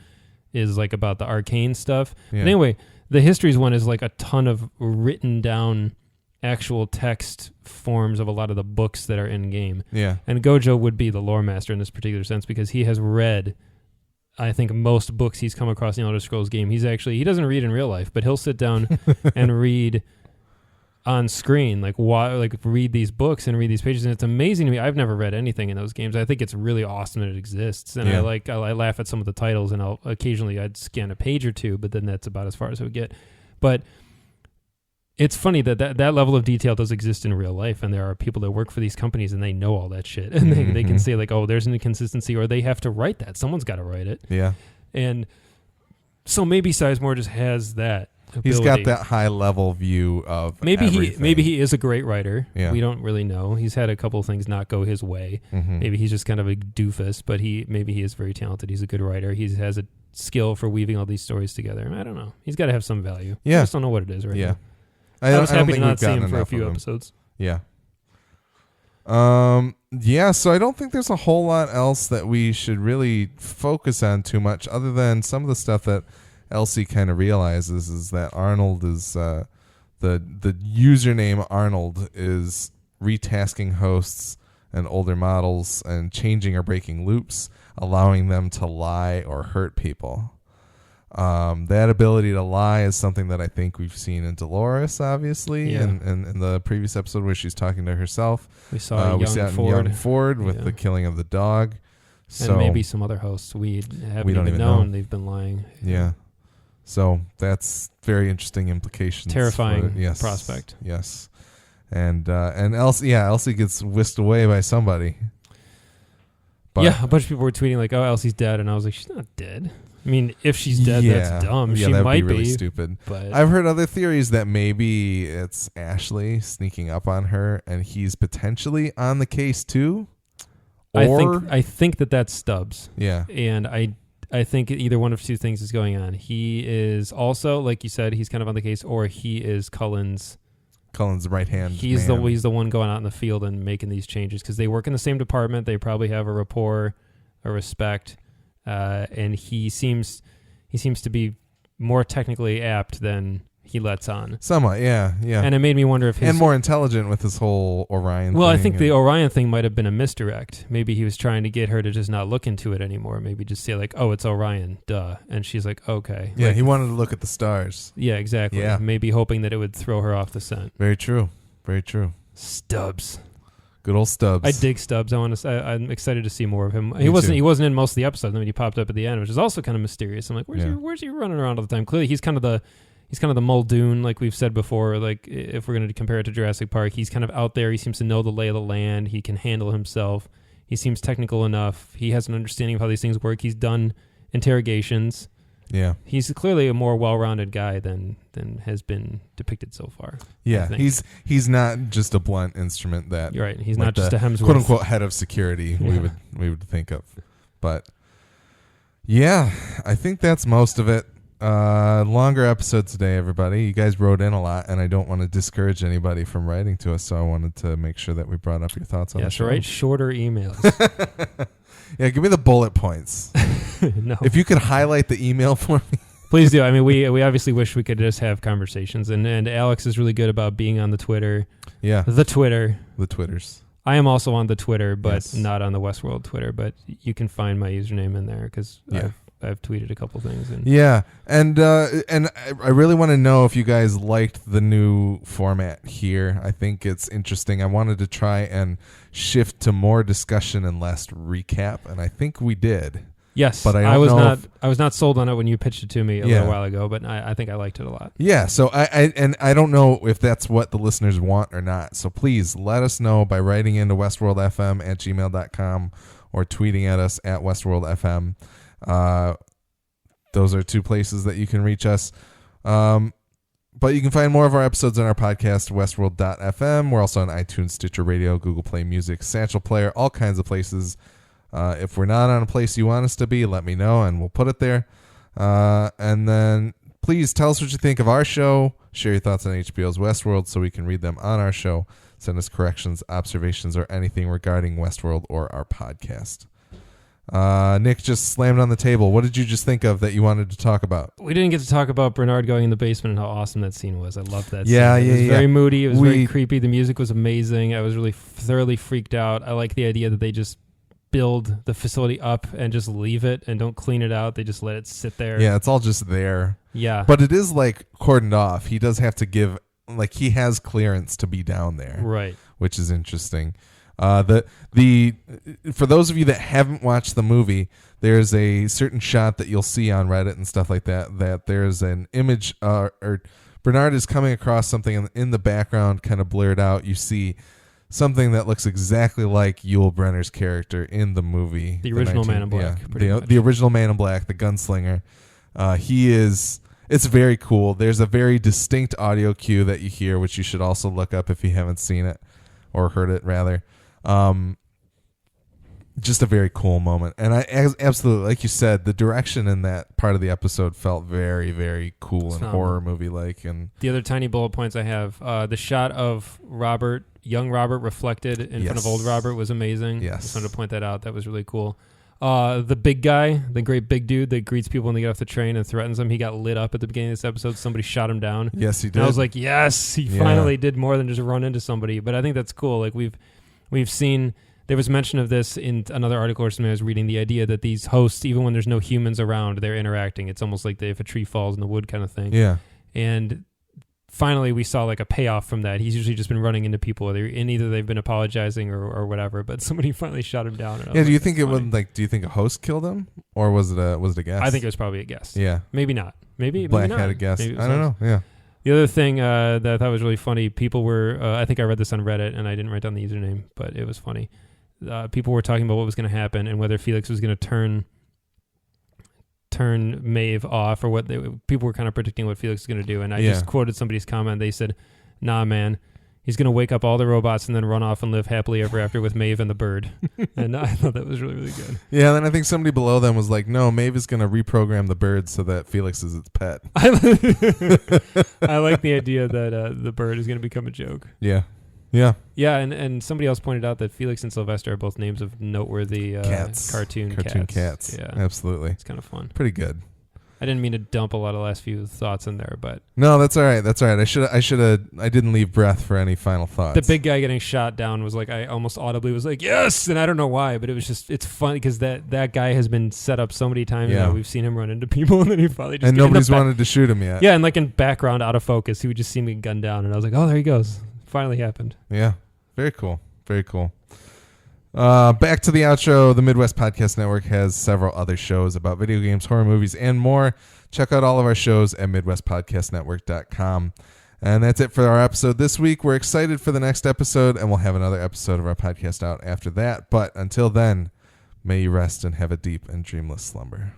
S2: is like about the arcane stuff.
S1: Yeah.
S2: But anyway, the Histories one is like a ton of written down actual text forms of a lot of the books that are in game.
S1: Yeah.
S2: And Gojo would be the lore master in this particular sense because he has read, I think, most books he's come across in the Elder Scrolls game. He doesn't read in real life, but he'll sit down and read on screen, read these books and read these pages, and it's amazing to me. I've never read anything in those games. I think it's really awesome that it exists, and I laugh at some of the titles, and I'd scan a page or two, but then that's about as far as it would get. But it's funny that level of detail does exist in real life, and there are people that work for these companies, and they know all that shit, and they can say like, oh, there's an inconsistency, or they have to write that. Someone's got to write it.
S1: Yeah.
S2: And so maybe Sizemore just has that ability.
S1: He's got that high level view of everything.
S2: Maybe he is a great writer.
S1: Yeah.
S2: We don't really know. He's had a couple of things not go his way.
S1: Mm-hmm.
S2: Maybe he's just kind of a doofus, but maybe he is very talented. He's a good writer. He has a skill for weaving all these stories together. I don't know. He's got to have some value.
S1: Yeah.
S2: I just don't know what it is right now.
S1: I
S2: was happy to not see him for a few episodes.
S1: Yeah. So I don't think there's a whole lot else that we should really focus on too much, other than some of the stuff that Elsie kind of realizes is that Arnold is the username Arnold is retasking hosts and older models and changing or breaking loops, allowing them to lie or hurt people. That ability to lie is something that I think we've seen in Dolores, obviously, and in the previous episode where she's talking to herself.
S2: We saw
S1: young Ford with the killing of the dog. So,
S2: and maybe some other hosts we haven't even known they've been lying.
S1: Yeah. So that's very interesting implications.
S2: Terrifying prospect.
S1: Yes. And Elsie gets whisked away by somebody. But
S2: a bunch of people were tweeting like, oh, Elsie's dead. And I was like, she's not dead. I mean, if she's dead, that's dumb. She
S1: that
S2: might
S1: would be really
S2: be
S1: stupid.
S2: But
S1: I've heard other theories that maybe it's Ashley sneaking up on her and he's potentially on the case too. Or
S2: I think that's Stubbs.
S1: Yeah.
S2: And I think either one of two things is going on. He is also, like you said, he's kind of on the case, or he is Cullen's
S1: right hand.
S2: He's the one going out in the field and making these changes because they work in the same department. They probably have a rapport, a respect, and he seems to be more technically apt than he lets on.
S1: Somewhat, yeah.
S2: And it made me wonder if
S1: and more intelligent with this whole Orion.
S2: Well,
S1: thing
S2: I think the Orion thing might have been a misdirect. Maybe he was trying to get her to just not look into it anymore. Maybe just say like, "Oh, it's Orion, duh," and she's like, "Okay."
S1: Yeah,
S2: like,
S1: he wanted to look at the stars.
S2: Yeah, exactly.
S1: Yeah.
S2: Maybe hoping that it would throw her off the scent.
S1: Very true. Very true.
S2: Stubbs.
S1: Good old Stubbs.
S2: I dig Stubbs. I'm excited to see more of him. He wasn't in most of the episodes. Then he popped up at the end, which is also kind of mysterious. I'm like, where's he running around all the time? Clearly, he's kind of the Muldoon, like we've said before. Like if we're going to compare it to Jurassic Park, he's kind of out there. He seems to know the lay of the land. He can handle himself. He seems technical enough. He has an understanding of how these things work. He's done interrogations.
S1: Yeah,
S2: he's clearly a more well-rounded guy than has been depicted so far.
S1: Yeah, he's not just a blunt instrument that.
S2: You're right. He's not just a Hemsworth,
S1: quote unquote, head of security. Yeah. we would think of, but yeah, I think that's most of it. Longer episode today, everybody. You guys wrote in a lot, and I don't want to discourage anybody from writing to us, so I wanted to make sure that we brought up your thoughts on the show.
S2: Write shorter emails.
S1: Yeah, give me the bullet points.
S2: No.
S1: If you could highlight the email for me.
S2: Please do. I mean, we obviously wish we could just have conversations, and Alex is really good about being on the Twitter.
S1: Yeah.
S2: The Twitter.
S1: The Twitters.
S2: I am also on the Twitter, but
S1: Yes.
S2: not on the Westworld Twitter, but you can find my username in there because I've tweeted a couple things. And
S1: and I really want to know if you guys liked the new format here. I think it's interesting. I wanted to try and shift to more discussion and less recap, and I think we did.
S2: Yes,
S1: but
S2: I was not sold on it when you pitched it to me a little while ago, but I think I liked it a lot.
S1: Yeah, so I don't know if that's what the listeners want or not. So please let us know by writing into westworldfm@gmail.com or tweeting at us at westworldfm. Those are two places that you can reach us. But you can find more of our episodes on our podcast, westworld.fm. We're also on iTunes, Stitcher Radio, Google Play Music, Satchel Player, all kinds of places. If we're not on a place you want us to be, let me know, and we'll put it there. And then please tell us what you think of our show. Share your thoughts on HBO's Westworld so we can read them on our show. Send us corrections, observations, or anything regarding Westworld or our podcast. Nick just slammed on the table. What did you just think of that you wanted to talk about?
S2: We didn't get to talk about Bernard going in the basement and how awesome that scene was. I loved that scene.
S1: It
S2: was very moody. It was very creepy. The music was amazing. I was really thoroughly freaked out. I like the idea that they just build the facility up and just leave it and don't clean it out. They just let it sit there.
S1: Yeah, it's all just there.
S2: Yeah.
S1: But it is like cordoned off. He does have to give, like, he has clearance to be down there.
S2: Right.
S1: Which is interesting. For those of you that haven't watched the movie, there's a certain shot that you'll see on Reddit and stuff like that there's an image or Bernard is coming across something in the background, kind of blurred out. You see something that looks exactly like Yul Brynner's character in the movie.
S2: The original Man in Black.
S1: Yeah, the original Man in Black, the gunslinger. It's very cool. There's a very distinct audio cue that you hear, which you should also look up if you haven't seen it or heard it, rather. Just a very cool moment. And absolutely, like you said, the direction in that part of the episode felt very, very cool and horror movie-like. And
S2: the other tiny bullet points I have, the shot of young Robert reflected in front of old Robert was amazing.
S1: Yes.
S2: I just wanted to point that out. That was really cool. The big guy, the great big dude that greets people when they get off the train and threatens them, he got lit up at the beginning of this episode. Somebody shot him down.
S1: Yes, he did.
S2: And I was like, yes, he finally did more than just run into somebody. But I think that's cool. Like we've seen, there was mention of this in another article or something I was reading, the idea that these hosts, even when there's no humans around, they're interacting. It's almost like if a tree falls in the wood kind of thing.
S1: Yeah.
S2: And finally we saw like a payoff from that. He's usually just been running into people, and either they've been apologizing or whatever, but somebody finally shot him down.
S1: Yeah, do you think do you think a host killed him, or was it a guest?
S2: I think it was probably a guest.
S1: Yeah.
S2: Maybe not. Maybe
S1: black-headed guest. I don't know. Yeah.
S2: The other thing that I thought was really funny, people were, I think I read this on Reddit, and I didn't write down the username, but it was funny. People were talking about what was going to happen and whether Felix was going to turn Maeve off, or people were kind of predicting what Felix was going to do. And I just quoted somebody's comment. They said, nah, man, he's going to wake up all the robots and then run off and live happily ever after with Maeve and the bird. And I thought that was really, really good.
S1: Yeah, and then I think somebody below them was like, no, Maeve is going to reprogram the bird so that Felix is its pet.
S2: I like the idea that the bird is going to become a joke.
S1: Yeah. Yeah.
S2: Yeah, and somebody else pointed out that Felix and Sylvester are both names of noteworthy cartoon
S1: cats.
S2: Yeah,
S1: absolutely.
S2: It's kind of fun.
S1: Pretty good.
S2: I didn't mean to dump a lot of last few thoughts in there, but
S1: no, that's all right. I didn't leave breath for any final thoughts.
S2: The big guy getting shot down was like, I almost audibly was like, yes, and I don't know why, but it was just, it's fun because that guy has been set up so many times now. We've seen him run into people, and then he finally just,
S1: and nobody's wanted to shoot him yet.
S2: Yeah, and like in background, out of focus, he would just see me gunned down, and I was like, oh, there he goes. Finally happened.
S1: Yeah. Very cool. Very cool. Back to the outro. The Midwest Podcast Network has several other shows about video games, horror movies, and more. Check out all of our shows at MidwestPodcastNetwork.com. And that's it for our episode this week. We're excited for the next episode, and we'll have another episode of our podcast out after that. But until then, may you rest and have a deep and dreamless slumber.